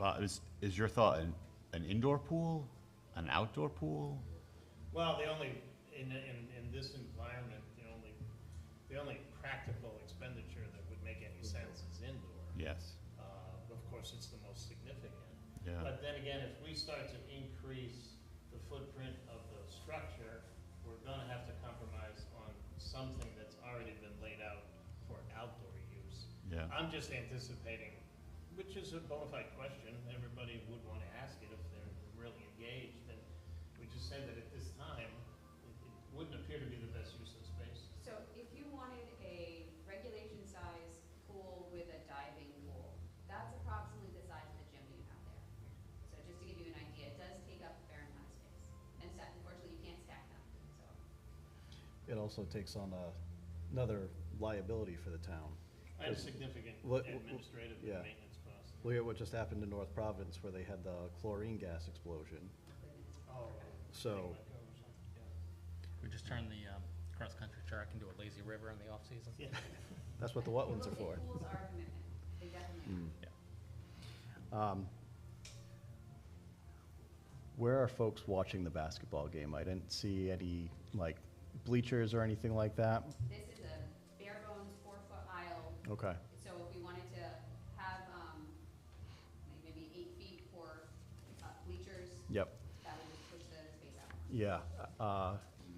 Bob, is your thought an indoor pool, an outdoor pool? Well, in this environment, the only practical expenditure that would make any sense is indoor. Yes. Of course, it's the most significant. Yeah. But then again, if we start to increase the footprint of the structure, we're gonna have to compromise on something that's already been laid out for outdoor use. Yeah. I'm just anticipating, which is a bona fide question, everybody would want to ask it if they're really engaged, and we just said that at this time, it wouldn't appear to be the best use of space. So if you wanted a regulation size pool with a diving pool, that's approximately the size of the gym you have there. So just to give you an idea, it does take up a fair amount of space. And unfortunately, you can't stack them, so. It also takes on another liability for the town. And significant What- administrative and yeah. maintenance costs. Look at what just happened in North Providence where they had the chlorine gas explosion. Oh. So, We just turned the cross-country track into a lazy river in the off-season. Yeah. that's what the wetlands are for. Pools are a commitment, they definitely are. Yeah. Where are folks watching the basketball game? I didn't see any, like, bleachers or anything like that. This is a bare bones 4-foot aisle. Okay. So if we wanted to have, maybe 8 feet for bleachers, Yep. that would just push the space out. Yeah.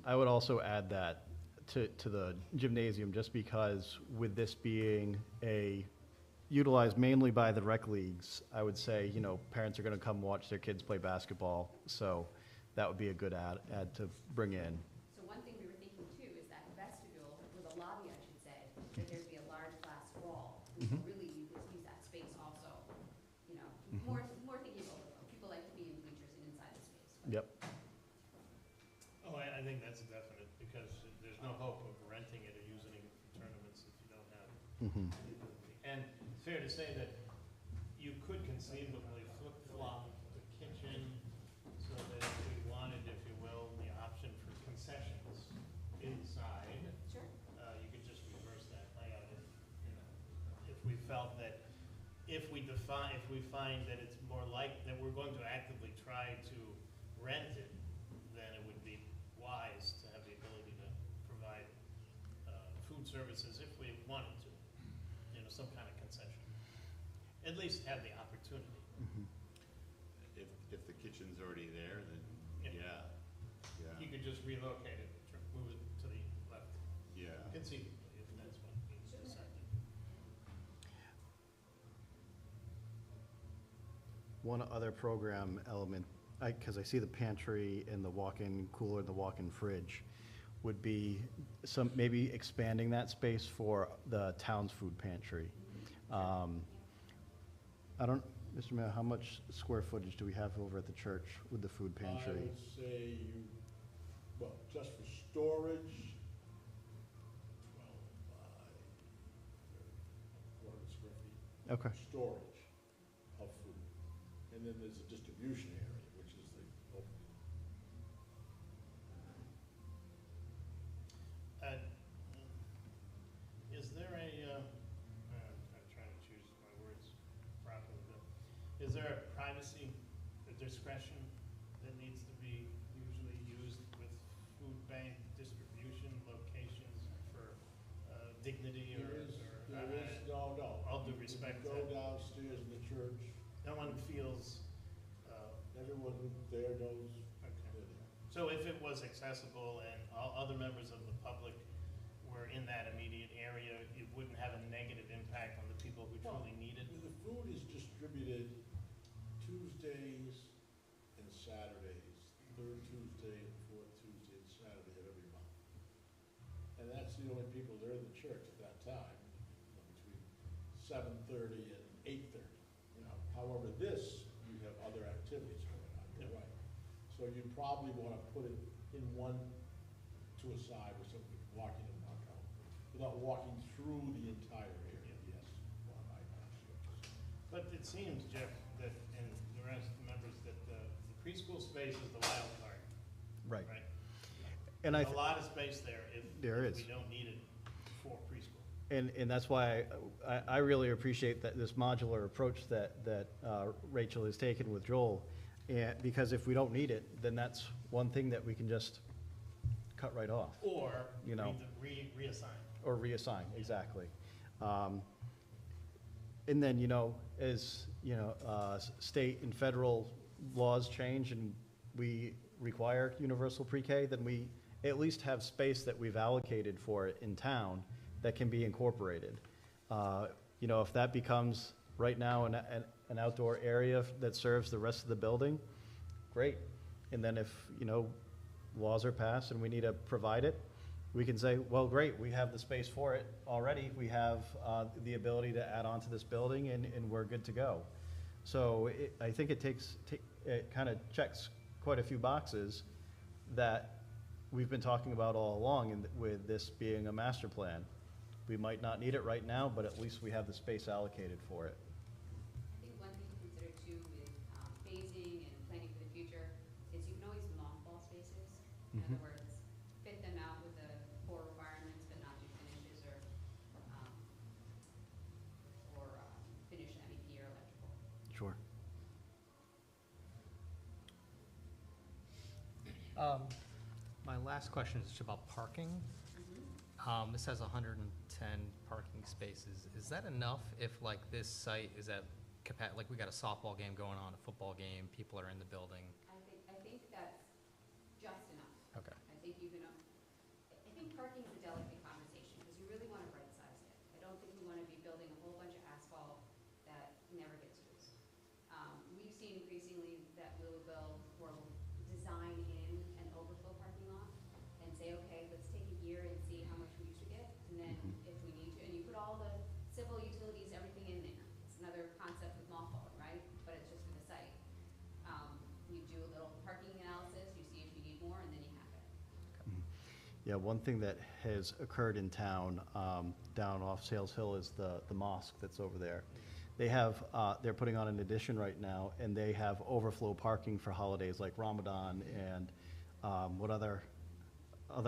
I would also add that to the gymnasium, just because with this being utilized mainly by the rec leagues, I would say, parents are going to come watch their kids play basketball. So that would be a good add to bring in. So one thing we were thinking too is that vestibule, or the lobby, I should say, that there'd be a large glass wall. We could really use that space also, more thinking about people like to be in bleachers and inside the space. but- Yep. Oh, I think that's a definite, because there's no hope of renting it or using it for tournaments if you don't have Mhm. the ability. And it's fair to say that you could conceivably flip-flop the kitchen so that if we wanted, if you will, the option for concessions inside, Sure. you could just reverse that layout if we felt that, if we find that it's more that we're going to actively try to rent it, then it would be wise to have the ability to provide food services if we wanted to, some kind of concession. At least have the opportunity. If the kitchen's already there, then Yeah. yeah, You could just relocate it, move it to the left, yeah. conceivably, if that's what needs to be decided. One other program element, because I see the pantry and the walk-in cooler and the walk-in fridge, would be maybe expanding that space for the town's food pantry. Mr. Mayor, how much square footage do we have over at the church with the food I pantry? would say just for storage, 12 by 400 square feet. Okay. Storage of food. And then there's a distribution area, which is the open. Is there I'm trying to choose my words properly, but is there a privacy, a discretion that needs to be usually used with food bank distribution locations for dignity or? No. All due respect You to, go downstairs in the church, no one feels, everyone there knows okay. they're there. So if it was accessible and all other members of the public were in that immediate area, it wouldn't have a negative impact on the people who truly need it? The food is distributed Tuesdays and Saturdays, third Tuesday and fourth Tuesday and Saturday of every month. And that's the only people there in the church at that time, between 7:30 and 8:30. However, this, you have other activities going on, you're right. So you probably want to put it in one to a side where somebody can walk in and walk out, without walking through the entire area, yes. But it seems, Jeff, that, and the rest of the members, that the preschool space is the wild card, Right. right? And There's a lot of space there if There if is. we don't need it for preschool. And that's why I really appreciate that, this modular approach that Rachel has taken with Joel. And, because if we don't need it, then that's one thing that we can just cut right off. Or, You know. reassign. Or reassign, exactly. And then, you know, as, you know, state and federal laws change and we require universal pre-K, then we at least have space that we've allocated for it in town that can be incorporated. You know, if that becomes right now an outdoor area that serves the rest of the building, great. And then if, you know, laws are passed and we need to provide it, we can say, well, great, we have the space for it already. We have the ability to add on to this building and we're good to go. So I think it kind of checks quite a few boxes that we've been talking about all along, and with this being a master plan. We might not need it right now, but at least we have the space allocated for it. I think one thing to consider too with phasing and planning for the future is you can always mothball spaces. In other words, fit them out with the core requirements, but not do finishes or finish MEP or electrical. Sure. My last question is just about parking. This has 110 parking spaces. Is that enough if like this site is at like we got a softball game going on, a football game, people are in the building? I think that's just enough. Okay. I think parking is a delicate conversation because you really want to right size it. I don't think we want to be building a whole bunch of asphalt that never gets used. We've seen increasingly that we will build or we'll design in an overflow parking lot and say, okay, let's take a year and see how much we used to get, and then if we need to, and you put all the civil utilities, everything in there. It's another concept with mothballing, right? But it's just for the site. You do a little parking analysis, you see if you need more, and then you have it. Yeah, one thing that has occurred in town, down off Sales Hill, is the mosque that's over there. They have, they're putting on an addition right now, and they have overflow parking for holidays like Ramadan and what other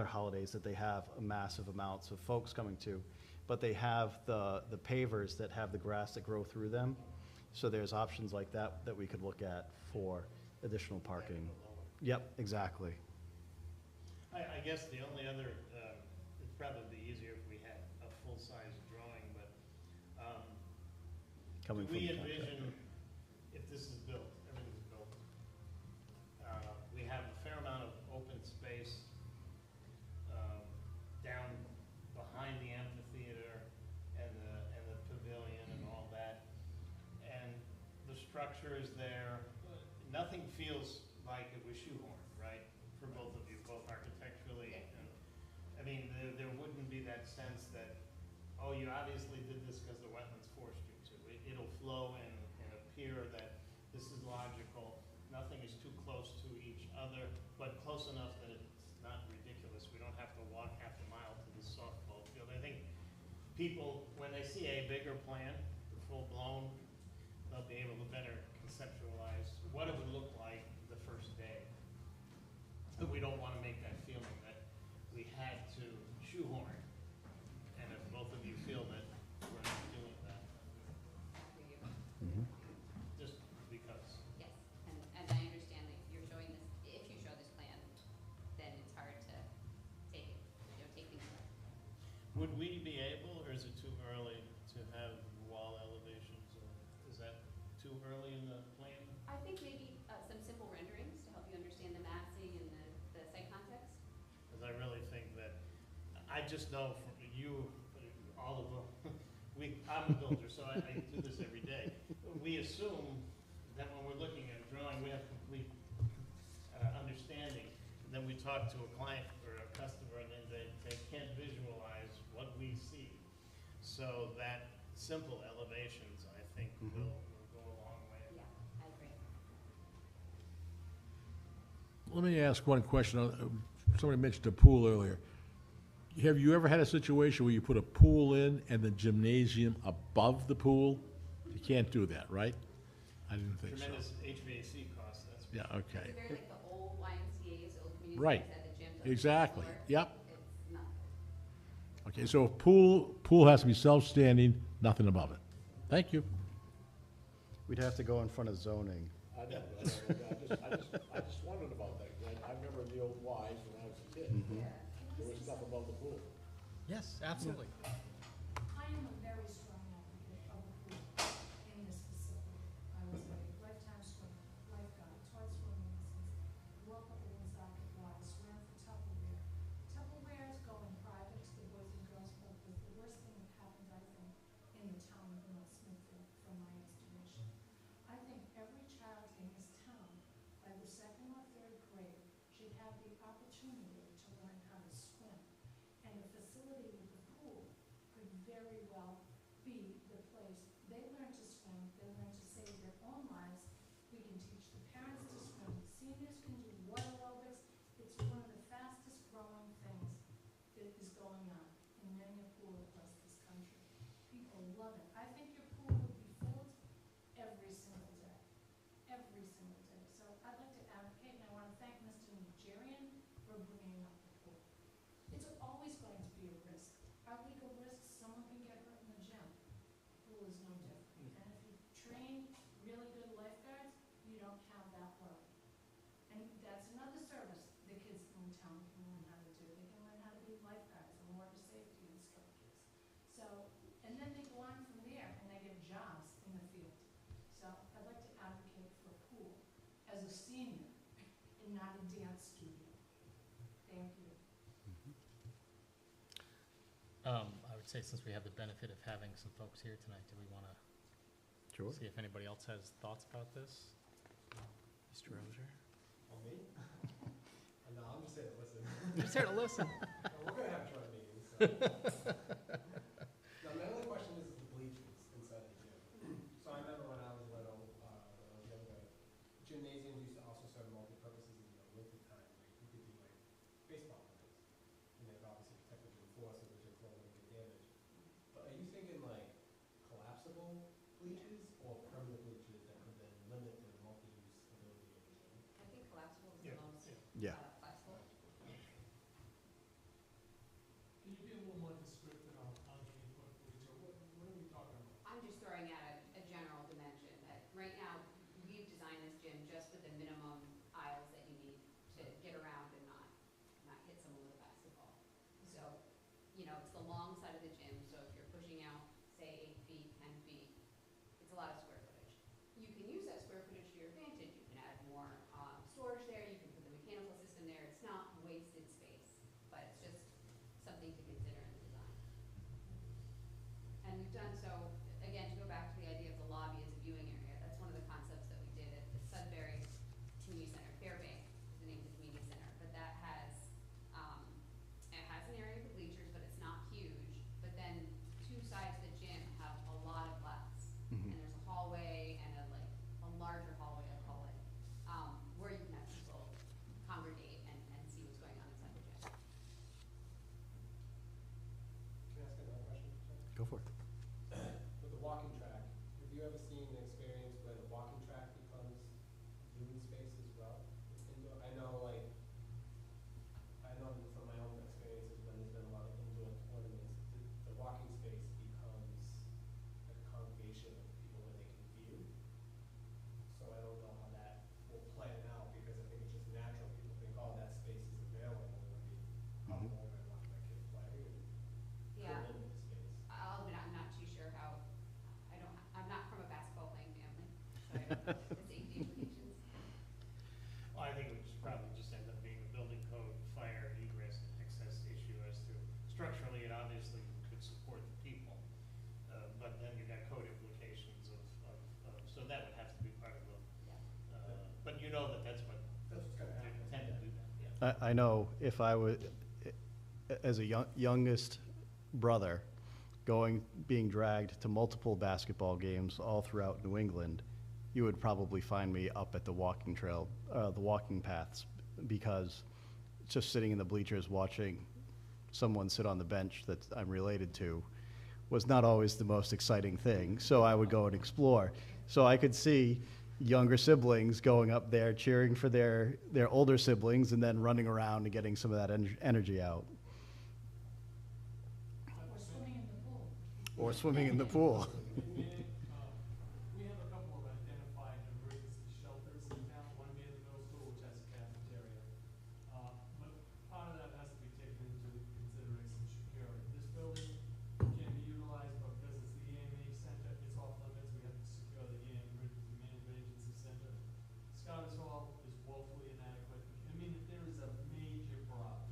holidays that they have massive amounts of folks coming to. But they have the pavers that have the grass that grow through them. So there's options like that that we could look at for additional parking. Yep, exactly. I guess the only other, it'd probably be easier if we had a full-size drawing, but Coming do we from the envision, if this is built, everything's built, we have a fair amount of open space down behind the amphitheater and the pavilion and all that, and the structure is there. Nothing feels like it was shoehorned, right, for both of you, both architecturally and, I mean, there wouldn't be that sense that, oh, you obviously did this because the wetlands forced you to. It'll flow and appear that this is logical. Nothing is too close to each other, but close enough that it's not ridiculous. We don't have to walk half a mile to the softball field. I think people, when they see a bigger plan, full-blown, they'll be able to better conceptualize what it would look like the first day. But we don't want to make that feeling that we had to shoehorn. And if both of you feel that we're not doing that, just because. Yes, and I understand that if you're showing this, if you show this plan, then it's hard to take it, take things away. Would we be able, or is it too early to have wall elevations, or is that too early in the plan? I think maybe some simple renderings to help you understand the massing and the site context. Because I really think that, I just know from you, all of them, I'm a builder, so I do this every day. We assume that when we're looking at a drawing, we have complete understanding. And then we talk to a client or a customer, and then they can't visualize what we see. So that simple elevations, I think, will go a long way. Yeah, I agree. Let me ask one question. Somebody mentioned a pool earlier. Have you ever had a situation where you put a pool in and the gymnasium above the pool? You can't do that, right? I didn't think so. Tremendous HVAC costs, that's. Yeah, okay. It's very like the old YMCA's, old community Right. centers had the gyms on the Exactly. floor. Yep. It's not. Okay, so pool has to be self-standing, nothing above it. Thank you. We'd have to go in front of zoning. I just wondered about that. I remember in the old Y's when I was a kid, there was stuff about the pool. Yes, absolutely. I am a very strong advocate of a pool in this facility. I was a lifetime swimmer, lifeguard, taught swimming lessons, grew up at the Woonsocket Y, swam for Tupperware. Tupperware is going private to the Boys and Girls Club was the worst thing that happened, I think, in the town of North Smithfield, from my estimation. I think every child in this town, by the second or third grade, should have the opportunity to learn how to swim. And a facility with a pool could very well be the place. They learn to swim, they learn to save their own lives. We can teach the parents to swim, seniors can do water aerobics. It's one of the fastest growing things that is going on in many a pool across this country. People love it. I think your pool would be filled every single day, every single day. So I'd like to advocate, and I want to thank Mr. Nigerian for bringing up the pool. It's always going to be a risk. Are legal risks? Someone can get hurt in the gym. Pool is no different. And if you train really good lifeguards, you don't have that worry. And that's another service the kids in town can learn how to do. They can learn how to be lifeguards and water safety instructors. So, and then they go on from there and they get jobs in the field. So I'd like to advocate for a pool as a senior and not a dance studio. Thank you. I would say since we have the benefit of having some folks here tonight, do we want to Sure. see if anybody else has thoughts about this? Mr. Rozier? Oh, me? No, I'm just here to listen. Just here to listen. No, we're gonna have joint meetings, so. Now, my only question is the bleachers inside the gym. So I remember when I was little, when I was younger, gymnasiums used to also serve multi-purposes in the winter time, like you could do like baseball players. And they could obviously protect the gym floor so the gym floor wouldn't get damaged. But are you thinking like collapsible bleachers or permanent bleachers that could then limit the multi-use ability of the gym? I think collapsible is Yeah. the most Yeah. flexible. Can you be a little more descriptive on how can you put bleacher? What are we talking about? I'm just throwing out a general dimension. Right now, we've designed this gym just with the minimum aisles that you need to get around and not hit someone with a basketball. So, you know, it's the long side of the gym, so if you're pushing out, say, 8 feet, 10 feet, it's a lot of square footage. You can use that square footage to your advantage. You can add more storage there, you can put the mechanical system there. It's not wasted space, but it's just something to consider in the design. And we've done so, again, to go back to the idea of the lobby as a viewing area, that's one of the concepts that we did at the Sudbury Community Center. Fairbank is the name of the community center, but that has, it has an area for bleachers, but it's not huge. But then two sides of the gym have a lot of flats. And there's a hallway and a larger hallway, I call it, where you can have people congregate and see what's going on inside the gym. Can I ask another question? Sir? Go for it. With the walking track, have you ever seen an experience where the walking track becomes viewing space as well? Indoor, I know from my own experiences when there's been a lot of indoor tournaments, the walking space becomes like a congregation of people where they can view. So I don't know how that will plan out because I think it's just natural. People think, oh, that space is available. Let me come over and watch my kid play and Yeah. could limit the space. I'll admit, I'm not too sure how, I'm not from a basketball playing family, so I don't know the safety implications. Well, I think it would just probably just end up being a building code, fire, egress, and access issue as to structurally, it obviously could support the people. But then you've got code implications so that would have to be part of the, but you know that's what, That's what's gonna they happen. tend to do that, yeah. I know if I was, as a youngest brother, being dragged to multiple basketball games all throughout New England, you would probably find me up at the walking trail, the walking paths, because just sitting in the bleachers watching someone sit on the bench that I'm related to was not always the most exciting thing. So I would go and explore. So I could see younger siblings going up there cheering for their older siblings and then running around and getting some of that energy out. or swimming in the pool. We have a couple of identified emergency shelters in town, one near the middle school, which has a cafeteria. But part of that has to be taken into consideration security. This building can be utilized, but because it's the EMA center, it's off limits. We have to secure the emergency management agency center. Scottish Hall is woefully inadequate. I mean, if there is a major problem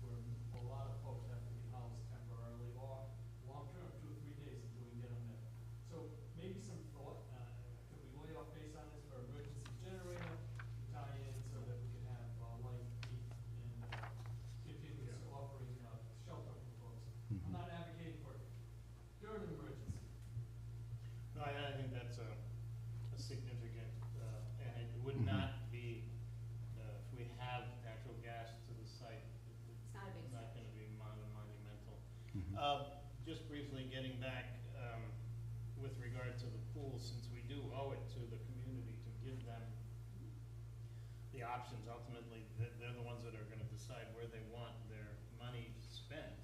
where a lot of folks have to be housed temporarily or long-term, 2 or 3 days until we get them there. So maybe some thought, could we lay off base on this for emergency generator to tie in so that we can have light, heat, and continuous offering shelter for folks? I'm not advocating for it during an emergency. No, I think that's a significant, and it would not be, if we have natural gas to the site, It's not a big it's not gonna be monumental. Mhm. Just briefly getting back, with regard to the pool, since we do owe it to the community to give them the options, ultimately, they're the ones that are gonna decide where they want their money spent.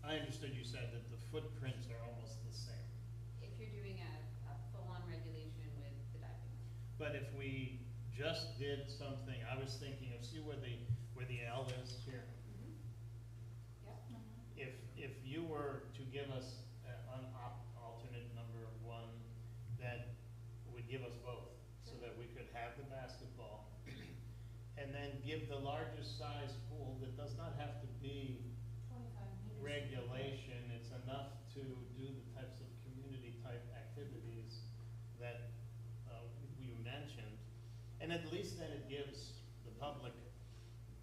I understood you said that the footprints are almost the same. If you're doing a full-on regulation with the diving. But if we just did something, I was thinking of, see where the L is here? Yep. If you were to give us an alternate number one that would give us both, so that we could have the basketball, and then give the largest size pool that does not have to be 25 meters. regulation, it's enough to do the types of community-type activities that you mentioned. And at least then it gives the public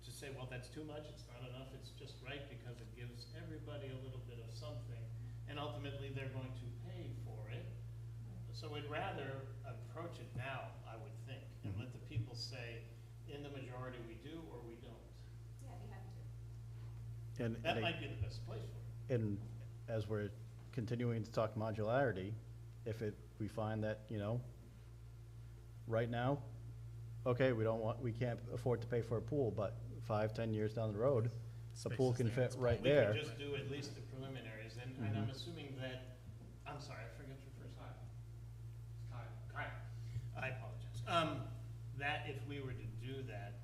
to say, well, that's too much, it's not enough, it's just right, because it gives everybody a little bit of something. And ultimately, they're going to pay for it. So we'd rather approach it now, I would think, and let the people say, in the majority, we do or we don't. Yeah, we have to. And, That might be the best place for it. and as we're continuing to talk modularity, if we find that, right now, okay, we can't afford to pay for a pool, but 5, 10 years down the road, the pool can fit right there. We could just do at least the preliminaries, and I'm assuming that, I'm sorry, I forget your first name. Kyle. I apologize. That if we were to do that,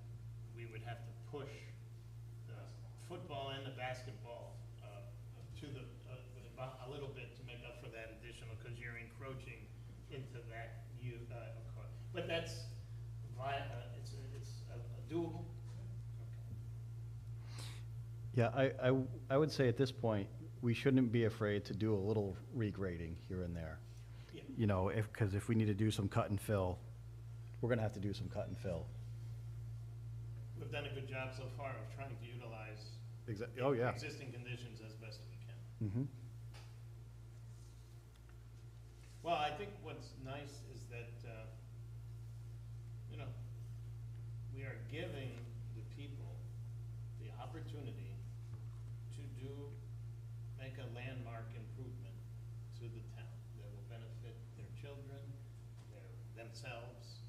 we would have to push the football and the basketball to a little bit to make up for that additional, because you're encroaching into that but that's it's doable. Yeah, I would say at this point, we shouldn't be afraid to do a little regrading here and there. Yeah. Because if we need to do some cut and fill, we're gonna have to do some cut and fill. We've done a good job so far of trying to utilize Oh, yeah. existing conditions as best we can. Mm-hmm. Well, I think what's nice is that, we are giving the people the opportunity to make a landmark improvement to the town that will benefit their children, themselves,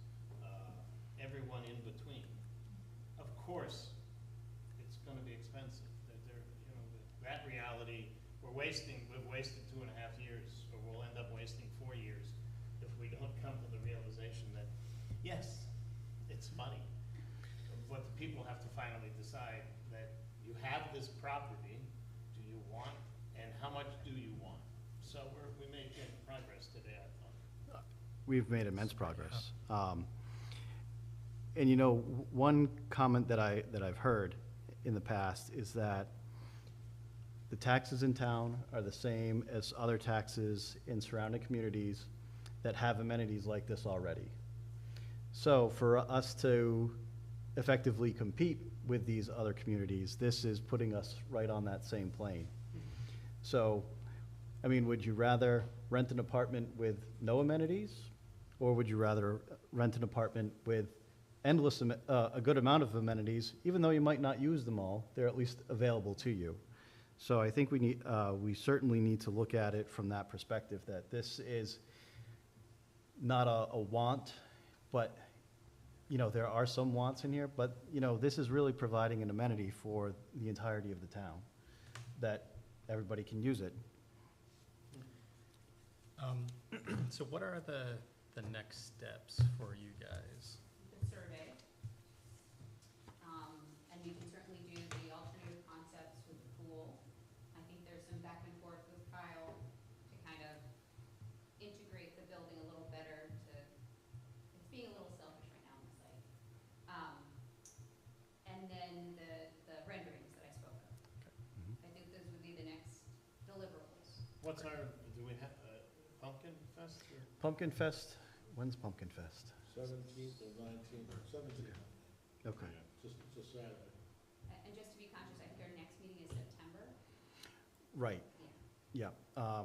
everyone in between. Of course, it's gonna be expensive, that reality, we've wasted 2.5 years, or we'll end up wasting 4 years if we don't come to the realization that, yes, it's money. But the people have to finally decide that you have this property, do you want, and how much do you want? So we made good progress today, I thought. We've made immense progress. And one comment that I've heard in the past is that the taxes in town are the same as other taxes in surrounding communities that have amenities like this already. So for us to effectively compete with these other communities, this is putting us right on that same plane. So, would you rather rent an apartment with no amenities, or would you rather rent an apartment with a good amount of amenities, even though you might not use them all, they're at least available to you? So I think we certainly need to look at it from that perspective, that this is not a want, but there are some wants in here, but this is really providing an amenity for the entirety of the town that everybody can use it. So what are the next steps for you guys? The survey. And we can certainly do the alternative concepts with the pool. I think there's some back and forth with Kyle to kind of integrate the building a little better to, it's being a little selfish right now on the site. And then the renderings that I spoke of. I think those would be the next deliverables. What's our, do we have, Pumpkin Fest or? Pumpkin Fest, when's Pumpkin Fest? 17th or 19th, 17th, Okay. just Saturday. And just to be conscious, I think our next meeting is September. Right, Yeah. yeah.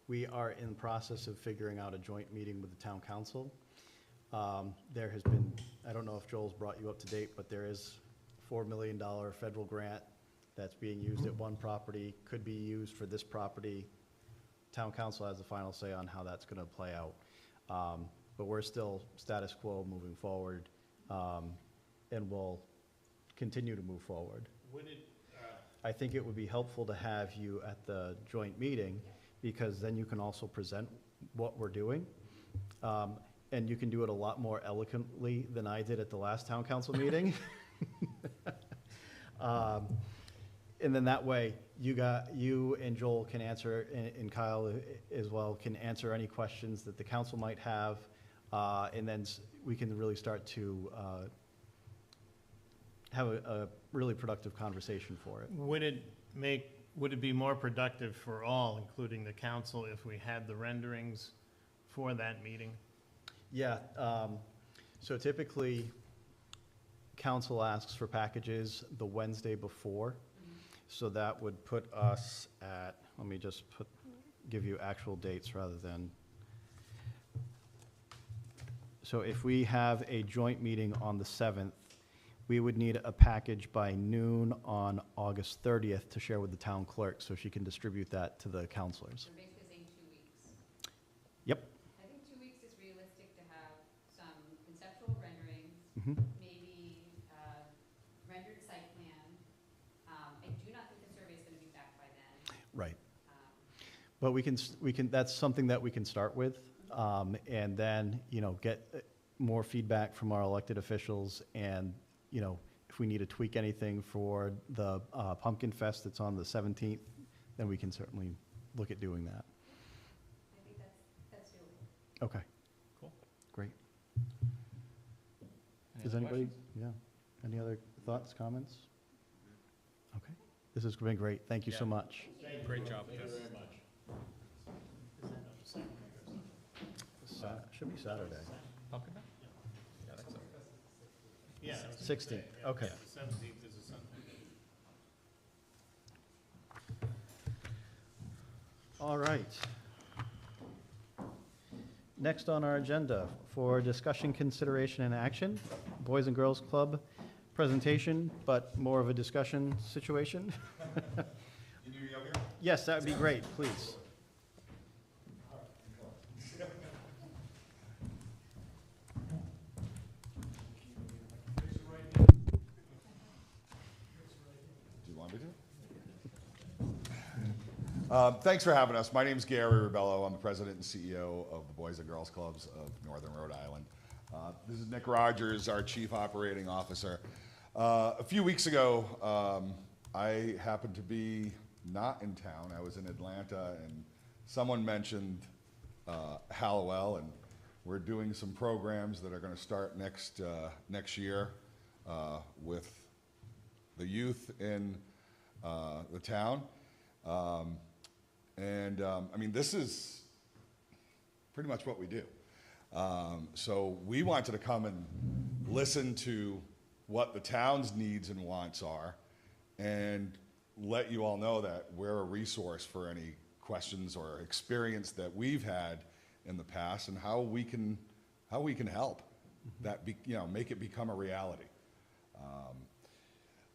We are in the process of figuring out a joint meeting with the town council. There has been, I don't know if Joel's brought you up to date, but there is $4 million federal grant that's being used at one property, could be used for this property. Town council has the final say on how that's gonna play out. But we're still status quo moving forward, and we'll continue to move forward. Would it, I think it would be helpful to have you at the joint meeting, because then you can also present what we're doing. And you can do it a lot more eloquently than I did at the last town council meeting. And then that way, you and Joel can answer, and Kyle as well, can answer any questions that the council might have. And then we can really start to have a really productive conversation for it. would it be more productive for all, including the council, if we had the renderings for that meeting? Yeah, so typically, council asks for packages the Wednesday before. So that would put us at, let me just give you actual dates rather than. So if we have a joint meeting on the 7th, we would need a package by noon on August 30th to share with the town clerk, so she can distribute that to the councilors. So basically saying 2 weeks. Yep. I think 2 weeks is realistic to have some conceptual renderings, Mhm. maybe rendered site plan. I do not think the survey is going to be back by then. Right. Um, But we can, that's something that we can start with, and then, get more feedback from our elected officials, and, if we need to tweak anything for the Pumpkin Fest that's on the 17th, then we can certainly look at doing that. I think that's doable. Okay. Cool. Great. Any Does other anybody, questions? yeah, any other thoughts, comments? Okay, this has been great, thank you so Yeah. much. Great job. Thank you very much. Should be Saturday. Pumpkin Fest? Yeah, I think so. Yeah. 16th, okay. 17th is a Sunday. All right. Next on our agenda for discussion, consideration, and action, Boys and Girls Club presentation, but more of a discussion situation. Yes, that would be great, please. Do you want me to? Thanks for having us. My name's Gary Ribello. I'm the president and CEO of the Boys and Girls Clubs of Northern Rhode Island. This is Nick Rogers, our chief operating officer. A few weeks ago, I happened to be not in town. I was in Atlanta, and someone mentioned Halliwell, and we're doing some programs that are going to start next year with the youth in the town. I mean, this is pretty much what we do. So we wanted to come and listen to what the town's needs and wants are, and let you all know that we're a resource for any questions or experience that we've had in the past, and how we can help that make it become a reality.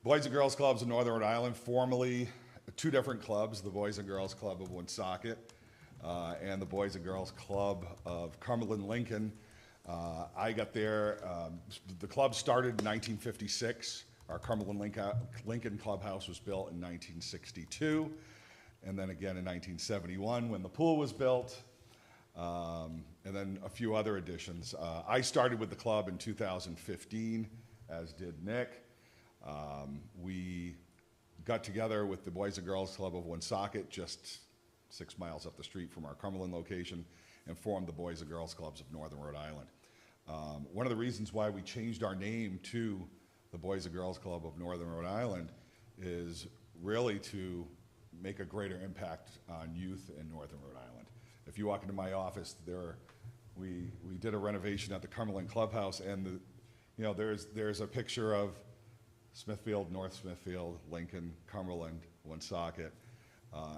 Boys and Girls Clubs in Northern Rhode Island, formerly two different clubs, the Boys and Girls Club of Woonsocket and the Boys and Girls Club of Cumberland Lincoln. I got there, the club started in 1956. Our Cumberland Lincoln Clubhouse was built in 1962. and then again in 1971 when the pool was built, and then a few other additions. I started with the club in 2015, as did Nick. We got together with the Boys and Girls Club of Woonsocket, just 6 miles up the street from our Cumberland location, and formed the Boys and Girls Clubs of Northern Rhode Island. One of the reasons why we changed our name to the Boys and Girls Club of Northern Rhode Island is really to make a greater impact on youth in Northern Rhode Island. If you walk into my office, we did a renovation at the Cumberland Clubhouse, and there's a picture of Smithfield, North Smithfield, Lincoln, Cumberland, Woonsocket,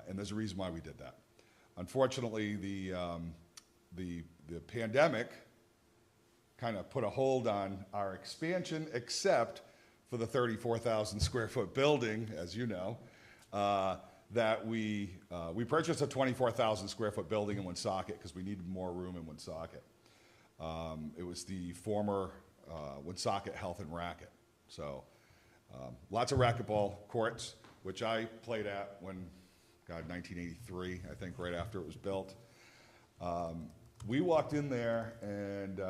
and there's a reason why we did that. Unfortunately, the pandemic kind of put a hold on our expansion, except for the 34,000 square foot building, as you know, that we purchased a 24,000 square foot building in Woonsocket because we needed more room in Woonsocket. It was the former Woonsocket Health and Racket. So lots of racquetball courts, which I played at when, 1983, I think, right after it was built. We walked in there and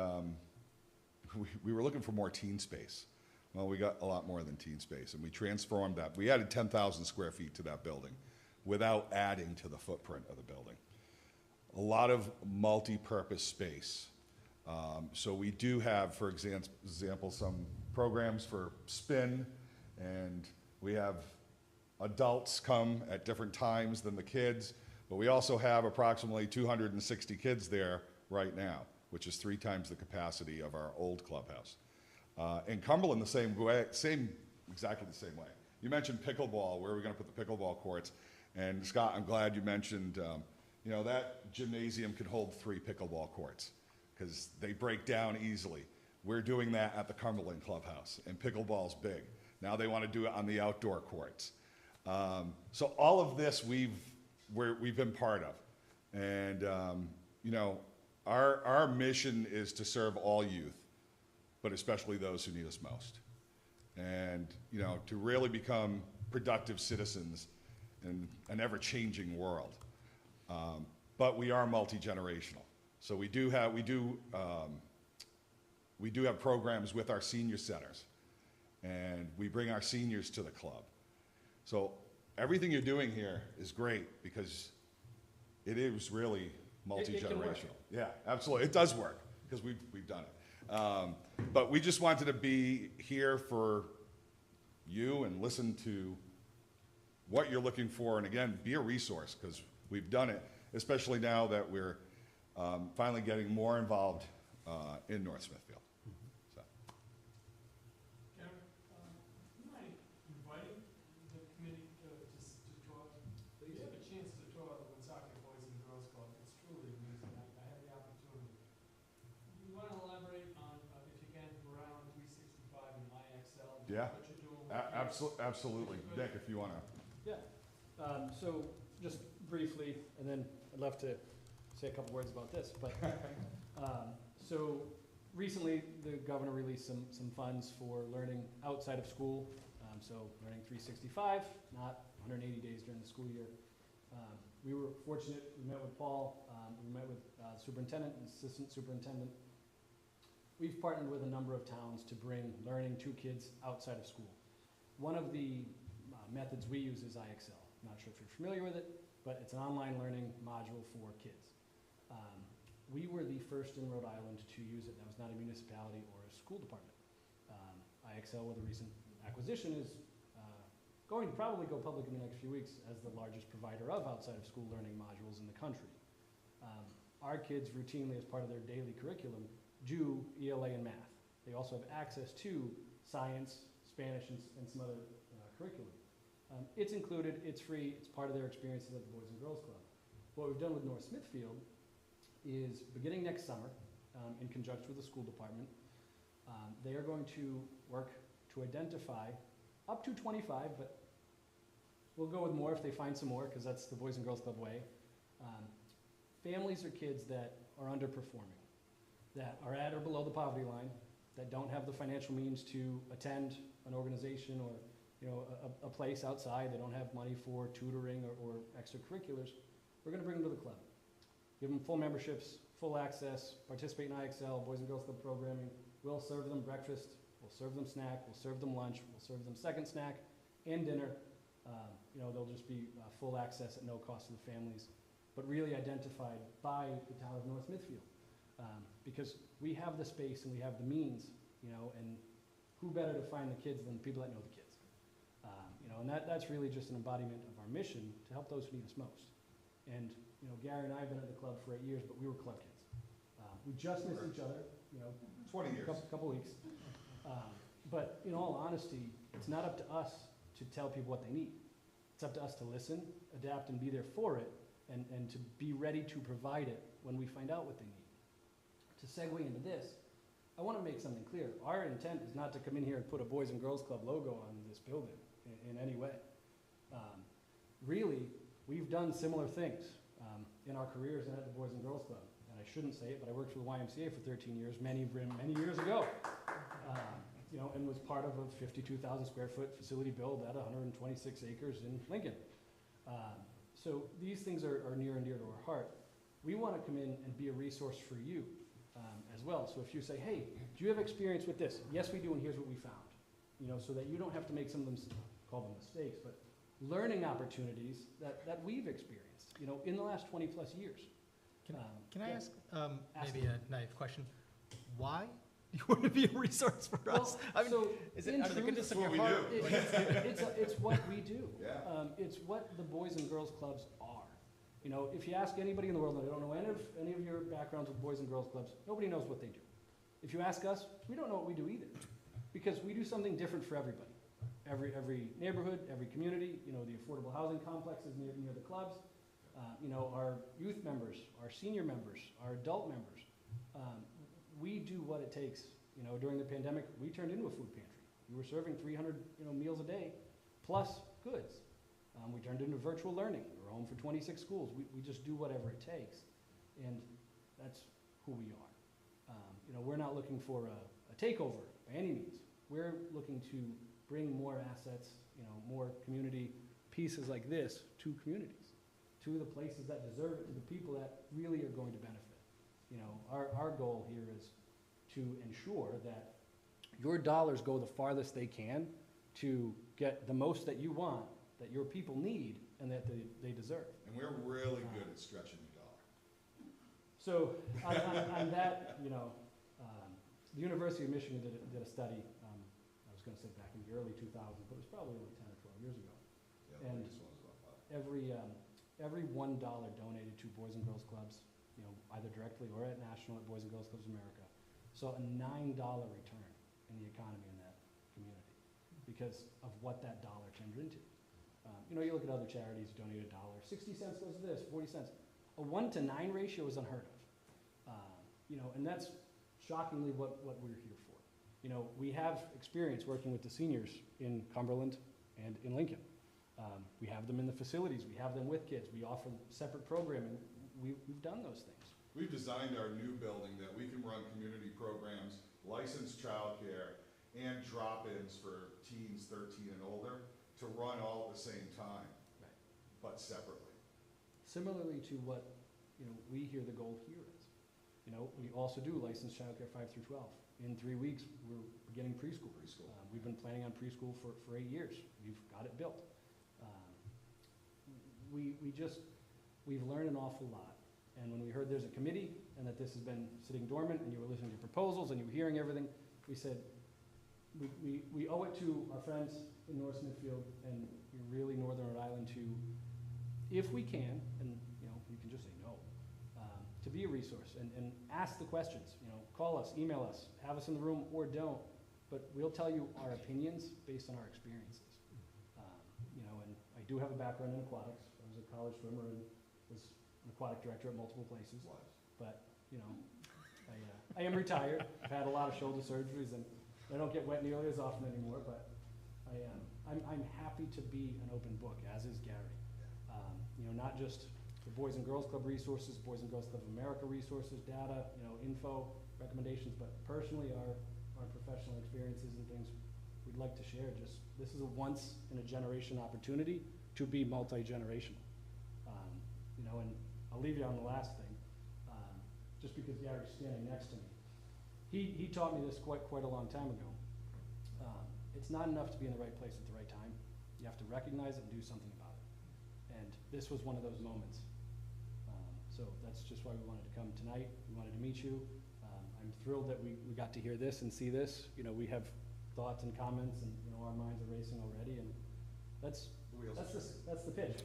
we were looking for more teen space. Well, we got a lot more than teen space, and we transformed that. We added 10,000 square feet to that building without adding to the footprint of the building. A lot of multi-purpose space. So we do have, for example, some programs for spin, and we have adults come at different times than the kids, but we also have approximately 260 kids there right now, which is 3 times the capacity of our old clubhouse. In Cumberland, exactly the same way. You mentioned pickleball, where are we going to put the pickleball courts? And Scott, I'm glad you mentioned, that gymnasium can hold 3 pickleball courts because they break down easily. We're doing that at the Cumberland Clubhouse, and pickleball's big. Now they want to do it on the outdoor courts. So all of this we've been part of, and our mission is to serve all youth, but especially those who need us most, and to really become productive citizens in an ever-changing world. But we are multi-generational, so we do have programs with our senior centers, and we bring our seniors to the club. So everything you're doing here is great because it is really multi-generational. Yeah, absolutely. It does work because we've done it. But we just wanted to be here for you and listen to what you're looking for, and again, be a resource because we've done it, especially now that we're finally getting more involved in North Smithfield. So. Karen, you mind inviting the committee to tour? You have a chance to tour the Woonsocket Boys and Girls Club. It's truly amazing. I had the opportunity. You want to elaborate on, if you can, around 365 and IXL? Yeah. What you're doing with Absolutely. Nick, if you want to. Yeah. So just briefly, and then I'd love to say a couple words about this, but so recently the governor released some funds for learning outside of school. So learning 365, not 180 days during the school year. We were fortunate, we met with Paul, we met with superintendent and assistant superintendent. We've partnered with a number of towns to bring learning to kids outside of school. One of the methods we use is IXL. I'm not sure if you're familiar with it, but it's an online learning module for kids. We were the first in Rhode Island to use it. That was not a municipality or a school department. IXL, with a recent acquisition, is going to probably go public in the next few weeks as the largest provider of outside of school learning modules in the country. Our kids routinely, as part of their daily curriculum, do ELA and math. They also have access to science, Spanish, and some other curriculum. It's included, it's free, it's part of their experiences at the Boys and Girls Club. What we've done with North Smithfield is, beginning next summer, in conjunction with the school department, they are going to work to identify up to 25, but we'll go with more if they find some more, because that's the Boys and Girls Club way. Families or kids that are underperforming, that are at or below the poverty line, that don't have the financial means to attend an organization or a place outside, they don't have money for tutoring or extracurriculars, we're gonna bring them to the club. Give them full memberships, full access, participate in IXL, Boys and Girls Club programming. We'll serve them breakfast, we'll serve them snack, we'll serve them lunch, we'll serve them second snack and dinner. They'll just be full access at no cost to the families, but really identified by the town of North Smithfield. Because we have the space and we have the means, and who better to find the kids than the people that know the kids? And that's really just an embodiment of our mission to help those who need us most. And, Gary and I have been at the club for 8 years, but we were club kids. We just missed each other, 20 years. couple weeks. But in all honesty, it's not up to us to tell people what they need. It's up to us to listen, adapt, and be there for it, and to be ready to provide it when we find out what they need. To segue into this, I want to make something clear. Our intent is not to come in here and put a Boys and Girls Club logo on this building in any way. Really, we've done similar things in our careers and at the Boys and Girls Club. And I shouldn't say it, but I worked for the YMCA for 13 years, many years ago. And was part of a 52,000 square foot facility build at 126 acres in Lincoln. So these things are near and dear to our heart. We want to come in and be a resource for you as well. So if you say, hey, do you have experience with this? Yes, we do, and here's what we found. So that you don't have to make some of them, call them mistakes, but learning opportunities that we've experienced, in the last 20 plus years. Can I Yeah. ask Ask maybe me. a naive question? Why do you want to be a resource for us? I mean, so is it in out of the truth, goodness of That's your what we heart? do. It's what we do. Yeah. It's what the Boys and Girls Clubs are. If you ask anybody in the world, and I don't know any of your backgrounds with Boys and Girls Clubs, nobody knows what they do. If you ask us, we don't know what we do either, because we do something different for everybody. Every neighborhood, every community, the affordable housing complexes near the clubs, our youth members, our senior members, our adult members. We do what it takes. During the pandemic, we turned into a food pantry. We were serving 300 meals a day, plus goods. We turned into virtual learning. We're home for 26 schools. We just do whatever it takes, and that's who we are. We're not looking for a takeover by any means. We're looking to bring more assets, more community pieces like this to communities, to the places that deserve it, to the people that really are going to benefit. Our goal here is to ensure that your dollars go the farthest they can to get the most that you want, that your people need, and that they deserve. And we're really good at stretching the dollar. So on that, the University of Michigan did a study, I was going to say back in the early 2000s, but it was probably only 10 or 12 years ago. Yeah, And the latest one was about 5. Every $1 donated to Boys and Girls Clubs, either directly or at National at Boys and Girls Clubs of America, saw a $9 return in the economy in that community because of what that dollar turned into. You look at other charities, donate $1, 60 cents goes to this, 40 cents. A 1 to 9 ratio is unheard of. And that's shockingly what we're here for. We have experience working with the seniors in Cumberland and in Lincoln. We have them in the facilities, we have them with kids, we offer separate programming. We've done those things. We've designed our new building that we can run community programs, licensed childcare, and drop-ins for teens 13 and older to run all at the same time, Right. but separately. Similarly to what we hear the goal here is. We also do licensed childcare 5 through 12. In 3 weeks, we're beginning preschool. We've been planning on preschool for 8 years. We've got it built. We've learned an awful lot. And when we heard there's a committee and that this has been sitting dormant and you were listening to proposals and you were hearing everything, we said, we owe it to our friends in North Smithfield and really Northern Rhode Island to, if we can, and you can just say no, to be a resource and ask the questions. Call us, email us, have us in the room or don't, but we'll tell you our opinions based on our experiences. And I do have a background in aquatics. I was a college swimmer and was an aquatic director at multiple places. But I am retired. I've had a lot of shoulder surgeries and I don't get wet nearly as often anymore. But I'm happy to be an open book, as is Gary. Not just the Boys and Girls Club resources, Boys and Girls Club of America resources, data, info, recommendations, but personally our professional experiences and things we'd like to share just, this is a once-in-a-generation opportunity to be multi-generational. You know, and I'll leave you on the last thing, just because Gary's standing next to me. He taught me this quite a long time ago. It's not enough to be in the right place at the right time. You have to recognize it and do something about it. And this was one of those moments. So that's just why we wanted to come tonight. We wanted to meet you. I'm thrilled that we got to hear this and see this. You know, we have thoughts and comments, and, you know, our minds are racing already, and that's the pitch.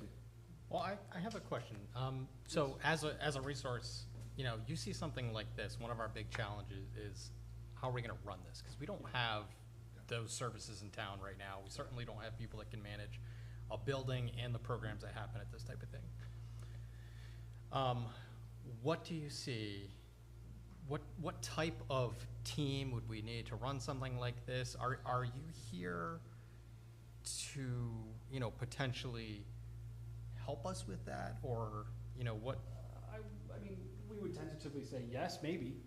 Well, I have a question. So as a resource, you know, you see something like this, one of our big challenges is how are we gonna run this? Because we don't have those services in town right now. We certainly don't have people that can manage a building and the programs that happen at this type of thing. What do you see? What type of team would we need to run something like this? Are you here to, you know, potentially help us with that, or, you know, what? I mean, we would tentatively say yes, maybe.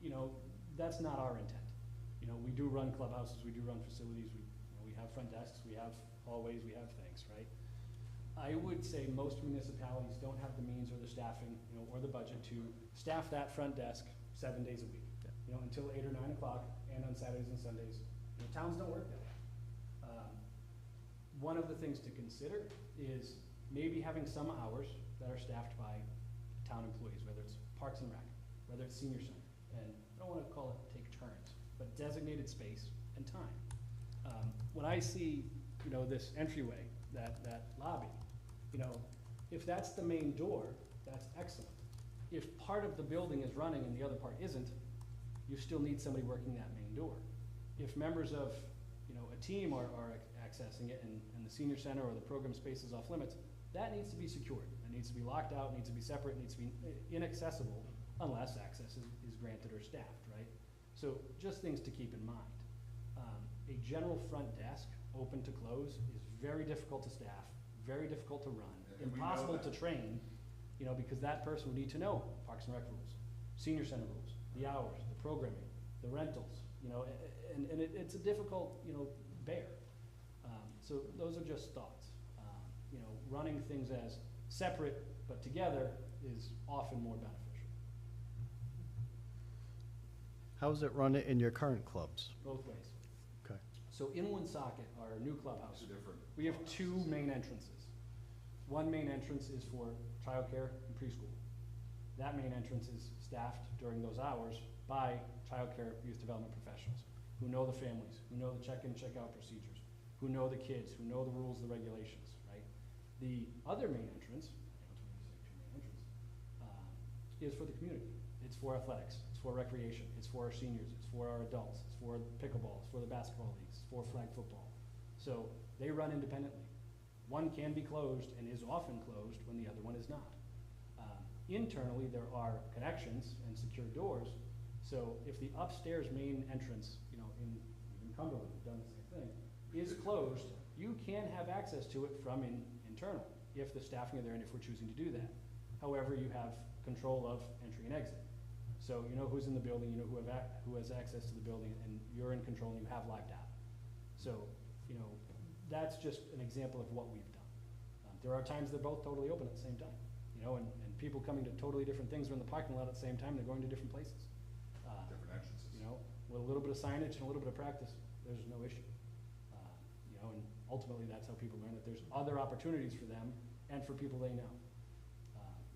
You know, that's not our intent. You know, we do run clubhouses, we do run facilities, we have front desks, we have hallways, we have things, right? I would say most municipalities don't have the means or the staffing, you know, or the budget to staff that front desk 7 days a week. You know, until 8 or 9 o'clock, and on Saturdays and Sundays. You know, towns don't work that way. One of the things to consider is maybe having some hours that are staffed by town employees, whether it's Parks and Rec, whether it's Senior Center, and I don't wanna call it take turns, but designated space and time. When I see, you know, this entryway, that lobby, you know, if that's the main door, that's excellent. If part of the building is running and the other part isn't, you still need somebody working that main door. If members of, you know, a team are accessing it and the senior center or the program space is off limits, that needs to be secured. It needs to be locked out, needs to be separate, needs to be inaccessible unless access is granted or staffed, right? So just things to keep in mind. A general front desk, open to close, is very difficult to staff, very difficult to run, And we know impossible that. to train, you know, because that person would need to know Parks and Rec rules, senior center rules, the hours, the programming, the rentals, you know, and it's a difficult, you know, bear. So those are just thoughts. You know, running things as separate but together is often more beneficial. How is it run in your current clubs? Both ways. Okay. So in Woonsocket, our new clubhouse, Two different we have two main entrances. One main entrance is for childcare and preschool. That main entrance is staffed during those hours by childcare youth development professionals who know the families, who know the check-in, check-out procedures, who know the kids, who know the rules, the regulations, right? The other main entrance, is for the community. It's for athletics, it's for recreation, it's for our seniors, it's for our adults, it's for pickleball, it's for the basketball leagues, it's for flag football. So they run independently. One can be closed and is often closed when the other one is not. Internally, there are connections and secure doors. So if the upstairs main entrance, you know, in Cumberland, we've done the same thing, is closed, you can have access to it from internal if the staffing are there and if we're choosing to do that. However, you have control of entry and exit. So you know who's in the building, you know who has access to the building, and you're in control and you have live data. So, you know, that's just an example of what we've done. There are times they're both totally open at the same time, you know, and people coming to totally different things are in the parking lot at the same time, they're going to different places. Different entrances. You know, with a little bit of signage and a little bit of practice, there's no issue. You know, and ultimately that's how people learn that there's other opportunities for them and for people they know.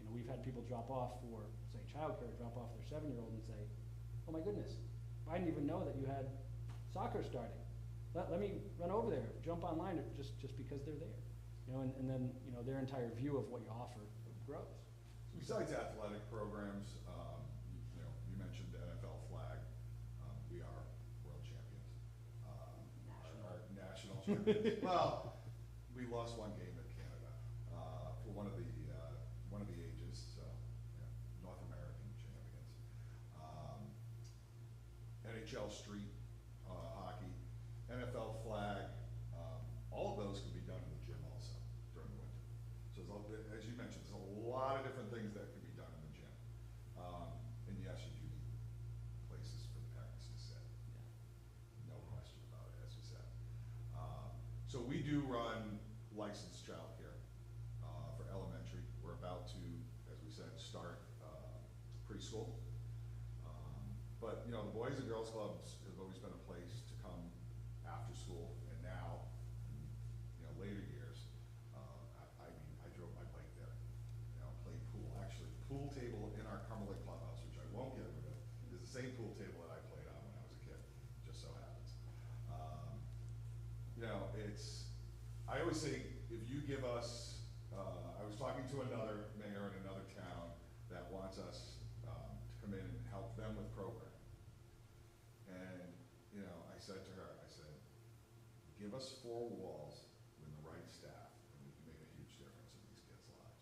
You know, we've had people drop off for, say, childcare, drop off their 7-year-old and say, oh my goodness, I didn't even know that you had soccer starting. Let me run over there, jump online just because they're there. You know, and then, you know, their entire view of what you offer grows. Besides athletic programs, you know, you mentioned the NFL flag. We are world champions. Our national champions. Well, we lost one game at Canada for one of the ages. So, yeah, North American champions. NHL street hockey, NFL flag. All of those can be done in the gym also during the winter. So as you mentioned, there's a lot of different things that can be done in the gym. And yes, you do need places for the parents to sit. No question about it, as you licensed childcare for elementary. We're about to, as we said, start preschool. But, you know, the Boys and Girls Clubs have always been a place to come after school, and now, in, you know, later years, I mean, I drove my bike there, you know, played pool. Actually, the pool table in our Cumberland clubhouse, which I won't get rid of, is the same pool table that I played on when I was a kid, just so happens. You know, I always say, if you give us, I was talking to another mayor in another town that wants us to come in and help them with programming. And, you know, I said to her, I said, give us 4 walls with the right staff, and we can make a huge difference in these kids' lives.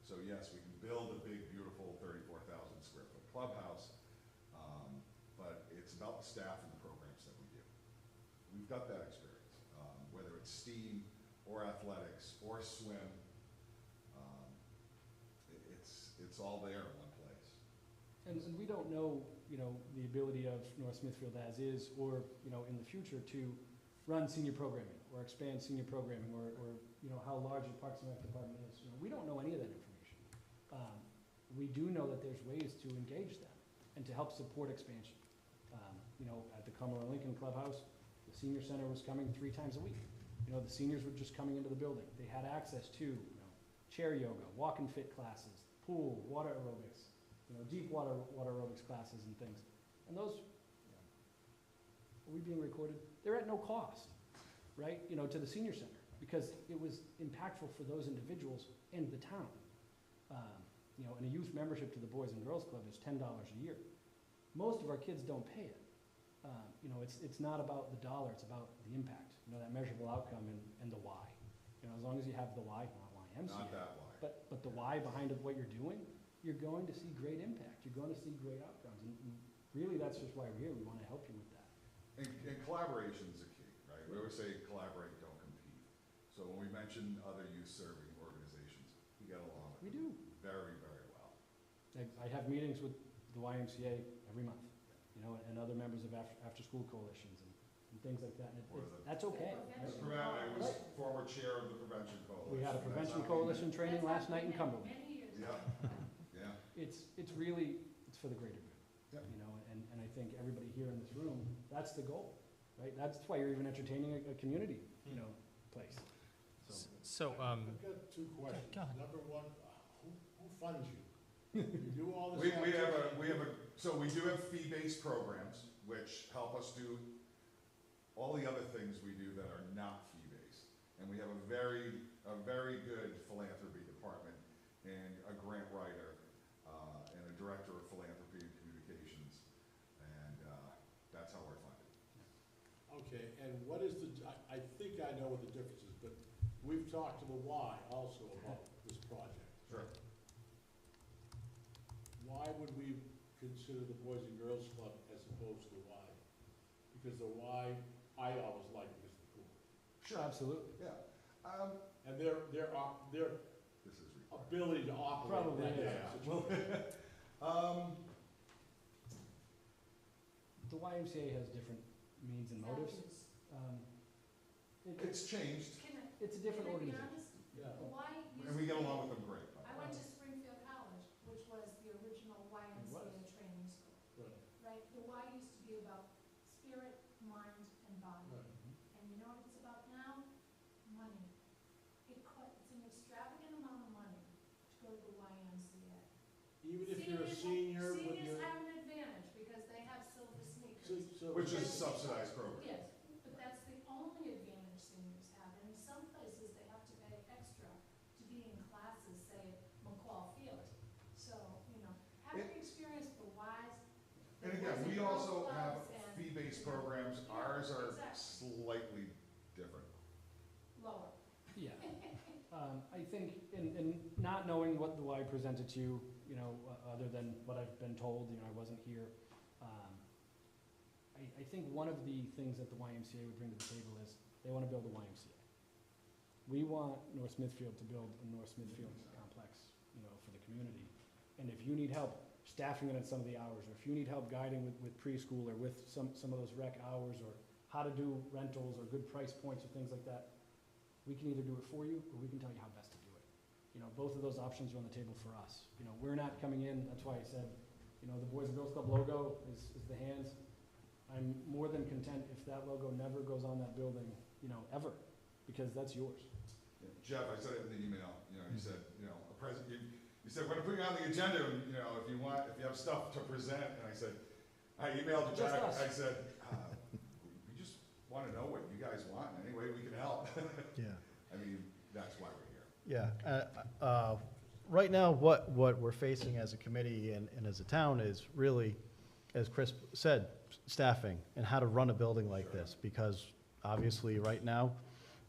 So yes, we can build a big, beautiful 34,000 square foot clubhouse, but it's about the staff and the programs that we do. We've got that experience, whether it's STEAM or athletics or swim. It's all there in one place. And we don't know, you know, the ability of North Smithfield as is, or, you know, in the future to run senior programming, or expand senior programming, or you know, how large the Parks and Rec department is. You know, we don't know any of that information. We do know that there's ways to engage them, and to help support expansion. You know, at the Cumberland Lincoln Clubhouse, the senior center was coming 3 times a week. You know, the seniors were just coming into the building. They had access to, you know, chair yoga, walk and fit classes, pool, water aerobics, you know, deep water aerobics classes and things. And those, you know, are we being recorded? They're at no cost, right? You know, to the senior center, because it was impactful for those individuals and the town. You know, and a youth membership to the Boys and Girls Club is $10 a year. Most of our kids don't pay it. You know, it's not about the dollar, it's about the impact, you know, that measurable outcome and the why. You know, as long as you have the why, not YMCA. Not that why. But the why behind what you're doing, you're going to see great impact. You're going to see great outcomes. And really, that's just why we're here. We want to help you with that. And collaboration is the key, right? We always say collaborate, don't compete. So when we mention other youth-serving organizations, we get along with We them do. very, very well. I have meetings with the YMCA every month, you know, and other members of after-school coalitions and things like that. And Or the- that's okay. I was former chair of the Prevention Coalition. We had a That's prevention how we- coalition training last night in Cumberland. Many years Yeah, ago. yeah. It's really, it's for the greater good. Yep. You know, and I think everybody here in this room, that's the goal, right? That's why you're even entertaining a community, you know, place. So, So, I've got 2 questions. go ahead. Number 1, who funds you? You do all this We have activity. so we do have fee-based programs, which help us do all the other things we do that are not fee-based. And we have a very good philanthropy department and a grant writer, and a director of philanthropy and communications. And, that's how we're funded. Okay, and what is I think I know what the difference is, but we've talked to the Y also about this project. Sure. Why would we consider the Boys and Girls Club as opposed to the Y? Because the Y, I always liked because of the pool. sure, absolutely. Yeah. And their This is required. ability to operate. Probably, that yeah. situation. The YMCA has different means and motives. Values. It's changed, It's a different Can I be organization. honest? Yeah. The Y used and we to get be- along with them great. I went to Springfield College, which was the original YMCA was. training school, Right, right? The Y used to be about spirit, mind, and body. right. And you know what it's about now? Money. It's an extravagant amount of money to go to the YMCA. Even if you're a senior with Seniors your. have an advantage because they have silver sneakers. Which is a subsidized program. Yes, but that's the only advantage seniors have. And in some places, they have to pay extra to be in classes, say at McCall Field. So, you know, having experienced the Ys. And again, we also have fee-based programs. Ours are slightly different. Lower. Yeah. I think, in not knowing what the Y presented to you, you know, other than what I've been told, you know, I wasn't here. I think one of the things that the YMCA would bring to the table is they want to build a YMCA. We want North Smithfield to build a North Smithfield complex, you know, for the community. And if you need help staffing it at some of the hours, or if you need help guiding with preschool or with some of those rec hours, or how to do rentals or good price points or things like that, We can either do it for you, or we can tell you how best to do it. You know, both of those options are on the table for us. You know, we're not coming in, that's why I said, you know, the Boys and Girls Club logo is the hands. I'm more than content if that logo never goes on that building, you know, ever, because that's yours. Yeah, Jeff, I said it in the email, you know, you said, you know, you said, we're putting on the agenda, and, you know, if you have stuff to present, and I said, I emailed you Just back, us. I said, we just wanna know what you guys want, and any way we can help. Yeah. I mean, that's why we're here. Yeah, right now, what we're facing as a committee and as a town is really, as Chris said, staffing and how to run a building like this, because obviously, right now,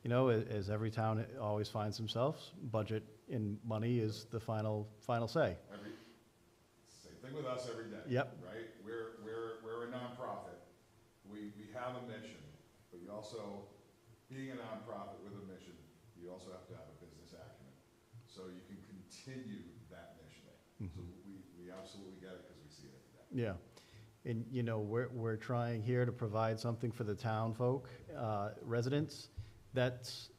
you know, as every town always finds themselves, budget and money is the final say. Same thing with us every day. Yep. Right? We're a nonprofit. We have a mission, but you also, being a nonprofit with a mission, you also have to have a business acumen, so you can continue that mission. So we absolutely get it, because we see it every day. Yeah. And, you know, we're trying here to provide something for the town folk, residents, that's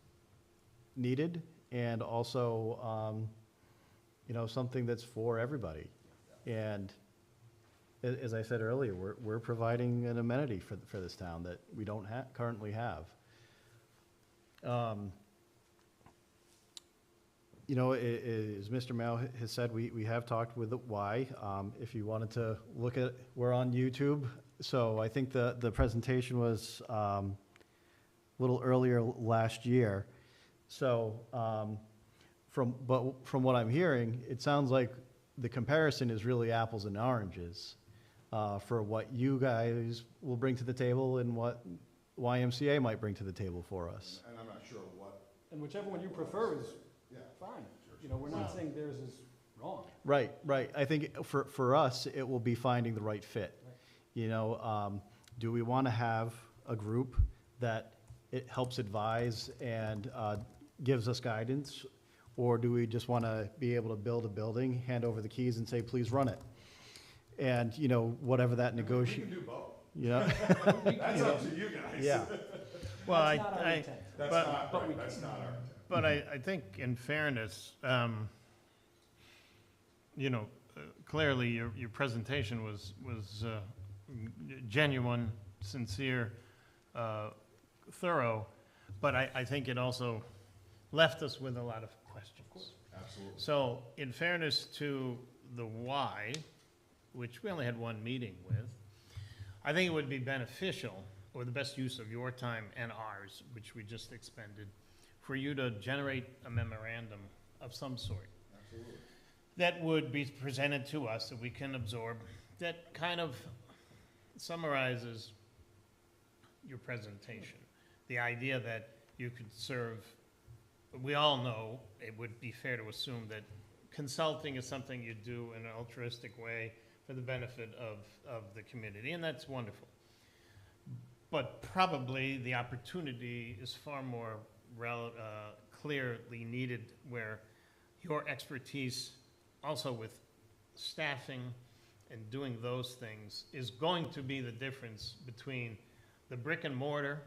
needed, and also, you know, something that's for everybody. And as I said earlier, we're providing an amenity for this town that we don't currently have. You know, as Mr. Mao has said, we have talked with the Y. If you wanted to look at, we're on YouTube. So I think the presentation was a little earlier last year. So from what I'm hearing, it sounds like the comparison is really apples and oranges for what you guys will bring to the table and what YMCA might bring to the table for us. And I'm not sure what. And whichever one you prefer is Yeah. fine. You know, we're not saying theirs is wrong. Right. I think for us, it will be finding the right fit. Right. You know, do we want to have a group that it helps advise and gives us guidance? Or do we just want to be able to build a building, hand over the keys and say, please run it? And, you know, whatever that We negotiate. can do both. Yeah. That's up to you guys. Yeah. Well, That's not our intent. That's But- not, but we right, that's can. not our intent. But I think in fairness, you know, clearly your presentation was genuine, sincere, thorough, but I think it also left us with a lot of questions. Absolutely. So in fairness to the Y, which we only had one meeting with, I think it would be beneficial, or the best use of your time and ours, which we just expended, for you to generate a memorandum of some sort. Absolutely. That would be presented to us that we can absorb, that kind of summarizes your presentation. The idea that you could serve, we all know, it would be fair to assume that consulting is something you do in an altruistic way for the benefit of the community, and that's wonderful. But probably the opportunity is far more clearly needed, where your expertise also with staffing and doing those things is going to be the difference between the brick and mortar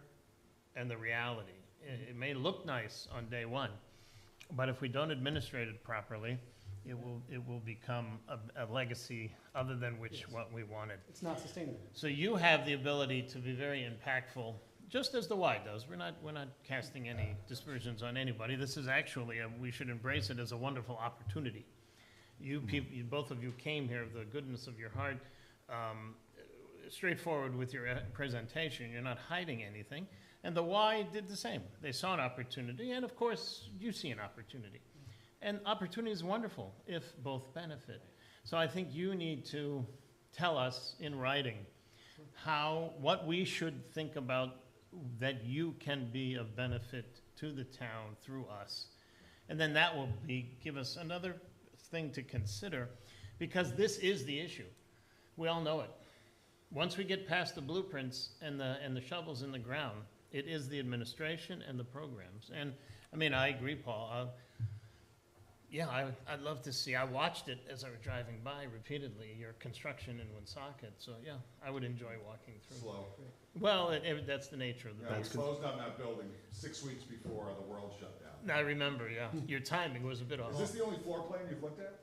and the reality. It may look nice on day one, but if we don't administrate it properly, it will become a legacy other than what we wanted. It's not sustainable. So you have the ability to be very impactful, just as the Y does. We're not casting any dispersions on anybody. This is actually, we should embrace it as a wonderful opportunity. You both of you came here, the goodness of your heart, straightforward with your presentation. You're not hiding anything. And the Y did the same. They saw an opportunity, and of course, you see an opportunity. And opportunity is wonderful if both benefit. So I think you need to tell us in writing what we should think about that you can be of benefit to the town through us. And then that will give us another thing to consider, because this is the issue. We all know it. Once we get past the blueprints and the shovels in the ground, it is the administration and the programs. And I mean, I agree, Paul. Yeah, I'd love to see, I watched it as I was driving by repeatedly, your construction in Woonsocket, so yeah, I would enjoy walking through. Slow. Well, that's the nature of the Yeah, we business. closed down that building 6 weeks before the world shut down. I remember, yeah, your timing was a bit Is off. this the only floor plan you've looked at?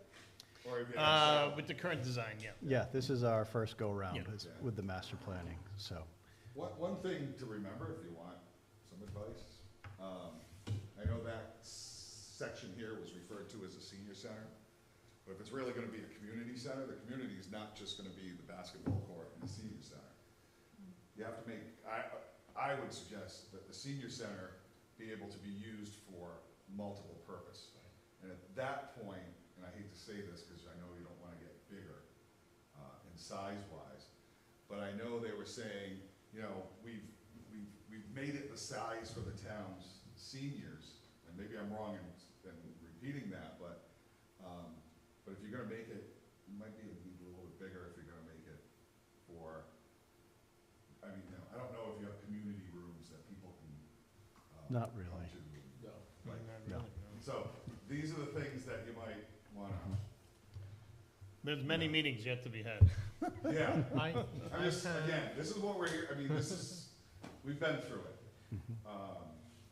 Or have you had With the current design, yeah. Yeah, this is our first go-round Yeah. is with the master planning, so. One thing to remember, if you want some advice, I know that section here was referred to as a senior center, but if it's really gonna be a community center, the community is not just gonna be the basketball court and the senior center. You have to make, I would suggest that the senior center be able to be used for multiple purpose. And at that point, and I hate to say this because I know you don't wanna get bigger, in size-wise, but I know they were saying, you know, we've made it the size for the town's seniors, and maybe I'm wrong in repeating that, but if you're gonna make it, you might need a little bit bigger if you're gonna make it for, I mean, you know, I don't know if you have community rooms that people can, Not come really. to. No. Like, Not no. really, no. So, these are the things that you might wanna, There's many meetings yet to be had. yeah. I, I'm just, again, this is what we're here, I mean, this is, we've been through it.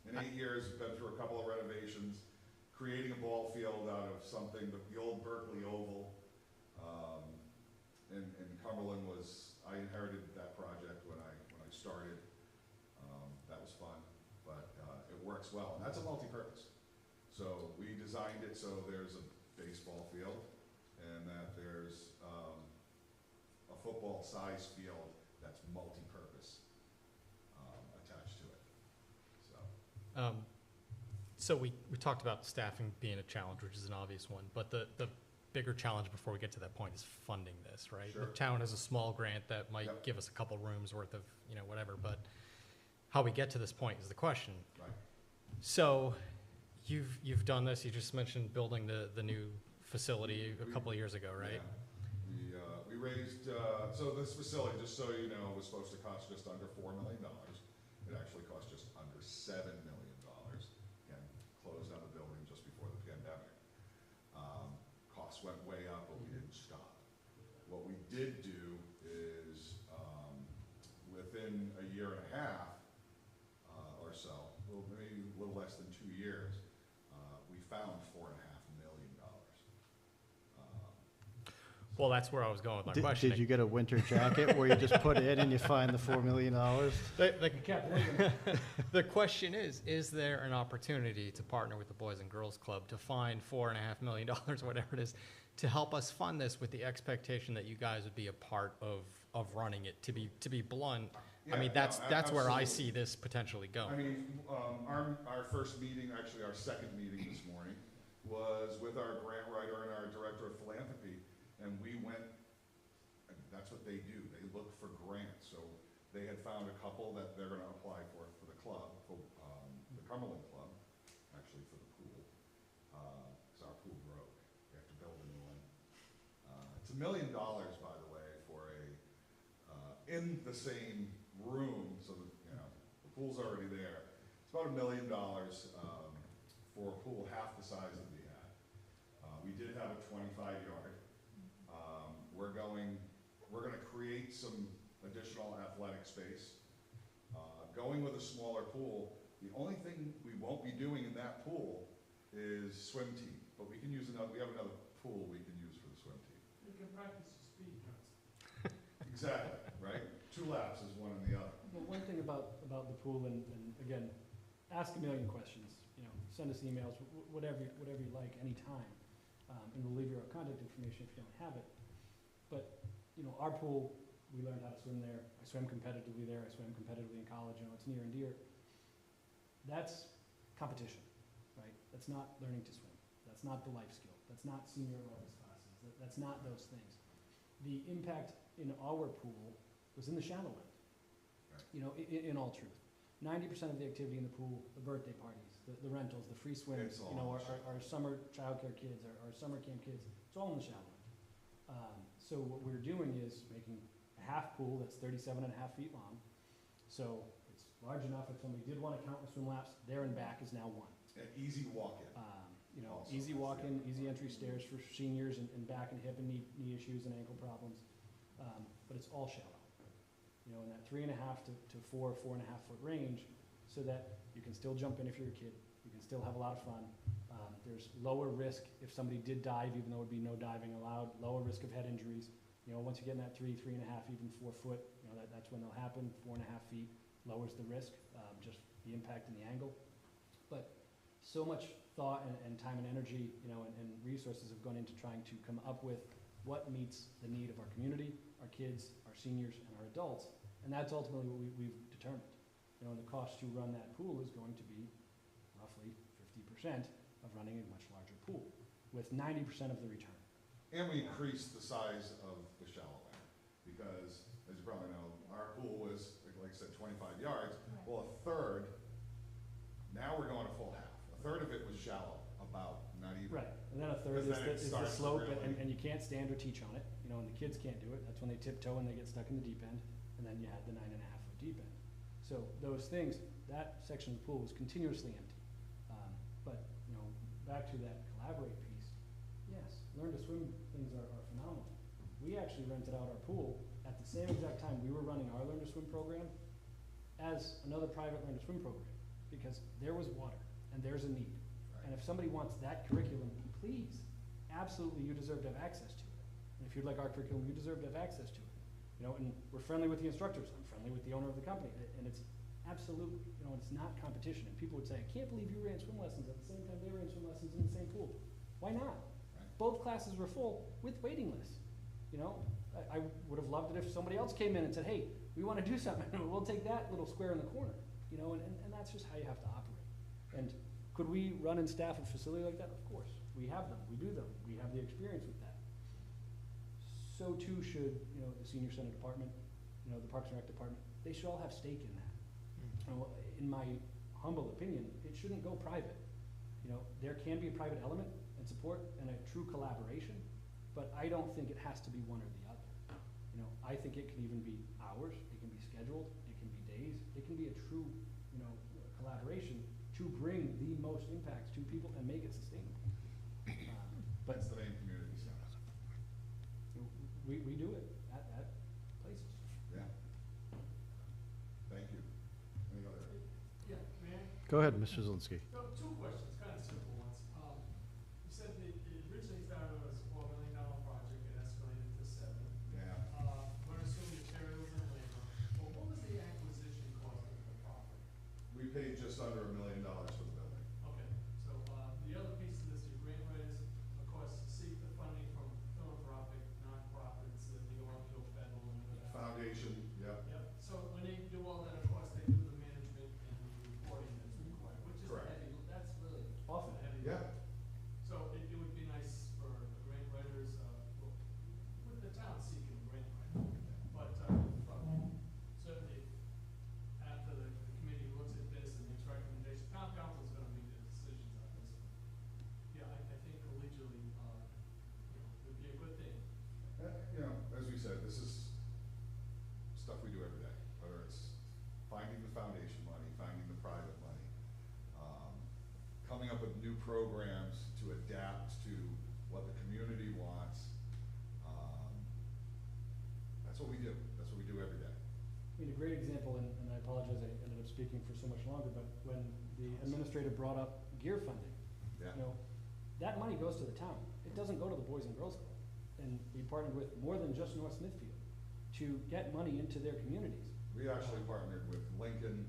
In 8 years, we've been through a couple of renovations, creating a ball field out of something, the old Berkeley Oval. And Cumberland was, I inherited that project when I started. That was fun, but it works well, and that's a multi-purpose. So we designed it so there's a baseball field, and that there's a football size field that's multi-purpose attached to it, so. So we talked about staffing being a challenge, which is an obvious one, but the bigger challenge before we get to that point is funding this, right? Sure. The town has a small grant that might Yep. give us a couple rooms worth of, you know, whatever, but how we get to this point is the question. Right. So you've done this, you just mentioned building the new facility a couple of years ago, right? Yeah. We raised, so this facility, just so you know, was supposed to cost just under $4 million. It actually cost just under $7 million. Again, closed down the building just before the pandemic. Costs went way up, but we didn't stop. What we did do is, within a year and a half, or so, maybe a little less than 2 years, we found $4.5 million. Well, that's where I was going with my Did questioning. you get a winter jacket where you just put it in and you find the $4 million? The question is there an opportunity to partner with the Boys and Girls Club to find $4.5 million, whatever it is, to help us fund this with the expectation that you guys would be a part of running it? To be blunt, I mean, Yeah, that's where I absolutely. see this potentially I going. mean, our first meeting, actually our second meeting this morning, was with our grant writer and our director of philanthropy, and we went, and that's what they do, they look for grants. So they had found a couple that they're gonna apply for the club, for the Cumberland Club, actually for the pool, because our pool broke, we have to build a new one. It's $1 million, by the way, for in the same room, so that, you know, the pool's already there. It's about $1 million for a pool half the size that we had. We did have a 25-yard. We're gonna create some additional athletic space. Going with a smaller pool, the only thing we won't be doing in that pool is swim team, but we can use we have another pool we can use for the swim team. You can practice your speed, Johnson. Exactly, right? 2 laps is one and the other. Well, one thing about the pool, and again, ask a million questions, you know, send us emails, whatever you like, anytime. And we'll leave your contact information if you don't have it. But, you know, our pool, we learned how to swim there. I swam competitively there. I swam competitively in college, you know, it's near and dear. That's competition, right? That's not learning to swim. That's not the life skill. That's not senior aerobics classes. That's not those things. The impact in our pool was in the shallow end. Right. You know, in all truth. 90% of the activity in the pool, the birthday parties, the rentals, the free swims, It's all you know, in the our summer childcare kids, our summer camp kids, it's all in the shallow end. So what we're doing is making a half pool that's 37.5 feet long. So it's large enough if somebody did want to count the swim laps, there and back is now 1. And easy to walk in. you know, Also, easy walk-in, easy entry stairs for seniors and back and hip and knee issues and ankle problems. But it's all shallow, you know, in that 3.5 to 4.5 foot range, so that you can still jump in if you're a kid, you can still have a lot of fun. There's lower risk if somebody did dive, even though it'd be no diving allowed, lower risk of head injuries. You know, once you get in that 3.5, even 4 foot, you know, that's when they'll happen. 4.5 feet lowers the risk, just the impact and the angle. But so much thought and time and energy, you know, and resources have gone into trying to come up with what meets the need of our community, our kids, our seniors, and our adults. And that's ultimately what we've determined. You know, and the cost to run that pool is going to be roughly 50% of running a much larger pool, with 90% of the return. And we increased the size of the shallow end, because, as you probably know, our pool was, like I said, 25 yards. Right. Well, a third, now we're going a full half. A third of it was shallow, about, not even. Right, and then a third Because then it is the starts to slope, really- and you can't stand or teach on it, you know, and the kids can't do it. That's when they tiptoe and they get stuck in the deep end, and then you had the 9.5 foot deep end. So those things, that section of the pool was continuously empty. But, you know, back to that collaborate piece, yes, learn to swim things are phenomenal. We actually rented out our pool at the same exact time we were running our Learn to Swim program as another private Learn to Swim program, because there was water and there's a need. And if somebody wants that curriculum, please, absolutely, you deserve to have access to it. And if you'd like our curriculum, you deserve to have access to it. You know, and we're friendly with the instructors, I'm friendly with the owner of the company, and it's absolutely, you know, it's not competition. And people would say, I can't believe you ran swim lessons at the same time they ran swim lessons in the same pool. Why not? Right. Both classes were full with waiting lists. You know, I would have loved it if somebody else came in and said, hey, we want to do something, we'll take that little square in the corner. You know, and that's just how you have to operate. And could we run and staff a facility like that? Of course. We have them, we do them, we have the experience with that. So too should, you know, the senior center department, you know, the Parks and Rec department, they should all have stake in that. You know, in my humble opinion, it shouldn't go private. You know, there can be a private element and support and a true collaboration, but I don't think it has to be one or the other. You know, I think it can even be hours, it can be scheduled, it can be days, it can be a true, you know, collaboration to bring the most impact to people and make it sustainable. But That's the main community center. we do it at places. Yeah. Thank you. Any other? Yeah, man. Go ahead, Mr. Zelinski. So, 2 questions, kind of simple ones. You said that it originally started as a $4 million project, it escalated to 7. Yeah. We're assuming materials and labor. But what was the acquisition cost of the property? We paid just under $1 million for the building. Okay, so, the other piece of this, your grant writers, of course, seek the funding from philanthropic nonprofits, the New York Federal and whatever. Foundation, yep. Yep, so when they do all that, of course, they do the management and the reporting that's required, which is Correct. heavy, that's really Often. a heavy. Yeah. So it would be nice for the grant writers, well, with the town seeking a grant writer, but, certainly after the committee looks at this and makes recommendations, town council's gonna make the decisions on this. Yeah, I think collegially, you know, would be a good thing. You know, as we said, this is stuff we do every day, whether it's finding the foundation money, finding the private money, coming up with new programs to adapt to what the community wants. That's what we do. That's what we do every day. I mean, a great example, and I apologize, I ended up speaking for so much longer, but when the administrator brought up gear funding, Yeah. you know, that money goes to the town. It doesn't go to the Boys and Girls Club. And we partnered with more than just North Smithfield to get money into their communities. We actually partnered with Lincoln,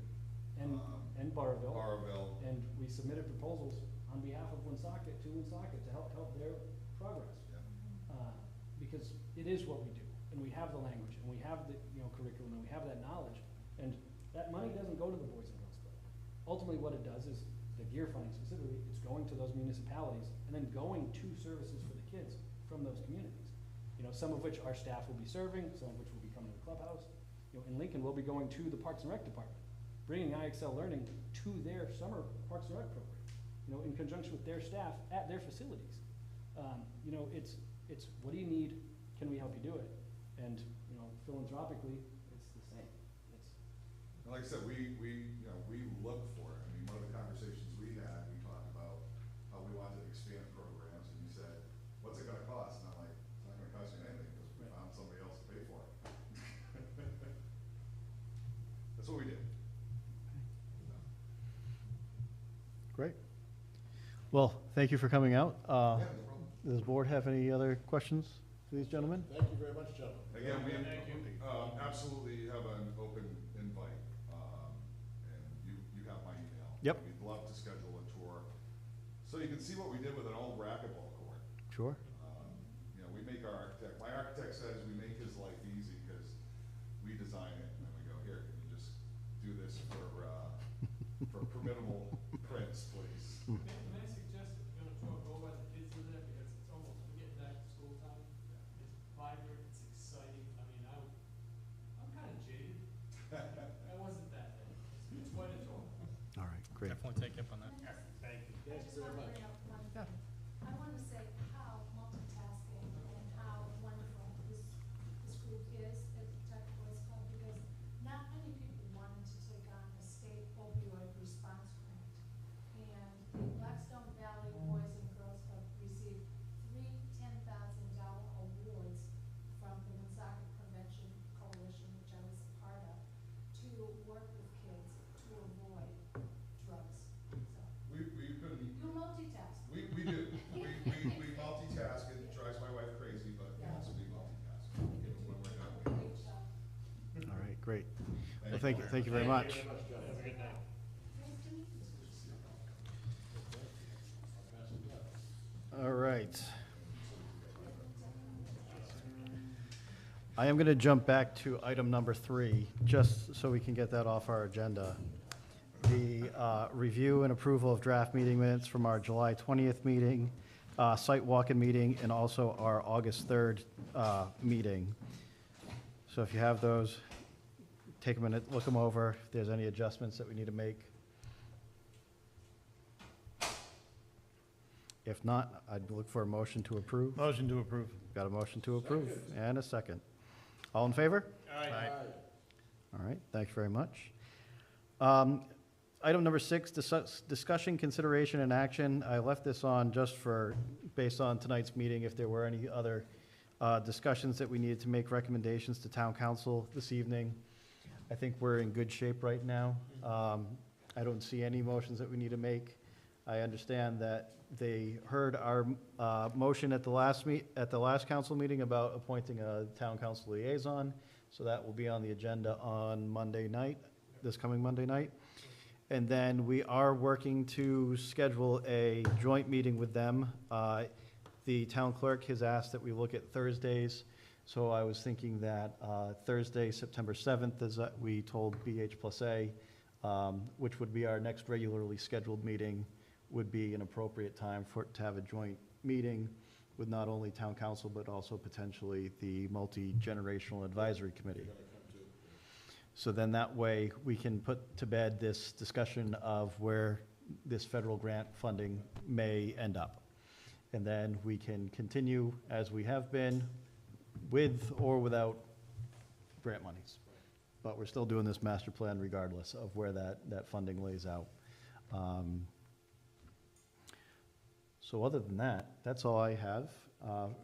And Barville. Barville. And we submitted proposals on behalf of Woonsocket to help their progress. Yeah. Because it is what we do, and we have the language, and we have the, you know, curriculum, and we have that knowledge, and that money doesn't go to the Boys and Girls Club. Ultimately, what it does is, the gear funding specifically, it's going to those municipalities, and then going to services for the kids from those communities. You know, some of which our staff will be serving, some of which will be coming to the clubhouse. You know, in Lincoln, we'll be going to the Parks and Rec department, bringing IXL Learning to their summer Parks and Rec program, you know, in conjunction with their staff at their facilities. You know, it's what do you need? Can we help you do it? And, you know, philanthropically, it's the same. And like I said, we look for it. I mean, one of the conversations we had, we talked about how we wanted to Great. Well, thank you for coming out. Does the board have any other questions for these gentlemen? Thank you very much, gentlemen. Again, we absolutely have an open invite, and you have my email. Yep. We'd love to schedule a tour, so you can see what we did with an old racquetball court. Sure. You know, we make my architect says we make his life easy, because we design it, and then we go, here, can you just do this for permittable prints, please? May I suggest if you're gonna talk over the kids are there, because it's almost, we're getting back to school time. It's vibrant, it's exciting, I mean, I'm kinda jaded. I wasn't that day. It's quite a tour. All right, great. Definitely take you up on that. Thank you. I just want to bring up one thing. I want to say how multitasking and how wonderful this group is at the Tech Boys Club, because not many people wanted to take on a state opioid response grant. And the Blackstone Valley Boys and Girls Club received three $10,000 awards from the Woonsocket Prevention Coalition, which I was a part of, to work with kids to avoid drugs. So, We've been, you multitask. we do, we multitask, it drives my wife crazy, but yes, we multitask. When we're done, we Great job. All right, great. Well, thank you very much. Have a good night. Nice to meet you. All right. I am going to jump back to item number 3, just so we can get that off our agenda. The review and approval of draft meeting minutes from our July 20th meeting, site walk-in meeting, and also our August 3rd meeting. So if you have those, take a minute, look them over, if there's any adjustments that we need to make. If not, I'd look for a motion to approve. Motion to approve. Got a motion to approve and a second. All in favor? Aye. All right, thank you very much. Item number 6, discussion, consideration, and action. I left this on just for, based on tonight's meeting, if there were any other discussions that we needed to make recommendations to town council this evening. I think we're in good shape right now. I don't see any motions that we need to make. I understand that they heard our motion at the last council meeting about appointing a town council liaison, so that will be on the agenda on Monday night, this coming Monday night. And then we are working to schedule a joint meeting with them. The town clerk has asked that we look at Thursdays, so I was thinking that Thursday, September 7th, as we told BH+A, which would be our next regularly scheduled meeting, would be an appropriate time to have a joint meeting with not only town council, but also potentially the multi-generational advisory committee. So then that way, we can put to bed this discussion of where this federal grant funding may end up. And then we can continue as we have been, with or without grant monies. But we're still doing this master plan regardless of where that funding lays out. So other than that, that's all I have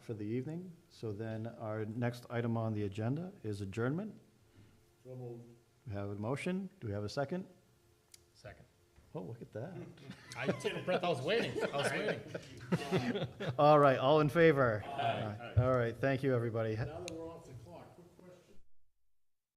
for the evening. So then our next item on the agenda is adjournment. So moved. We have a motion. Do we have a second? Second. Oh, look at that. I took a breath, I was waiting. All right, all in favor? All right, thank you, everybody. Now that we're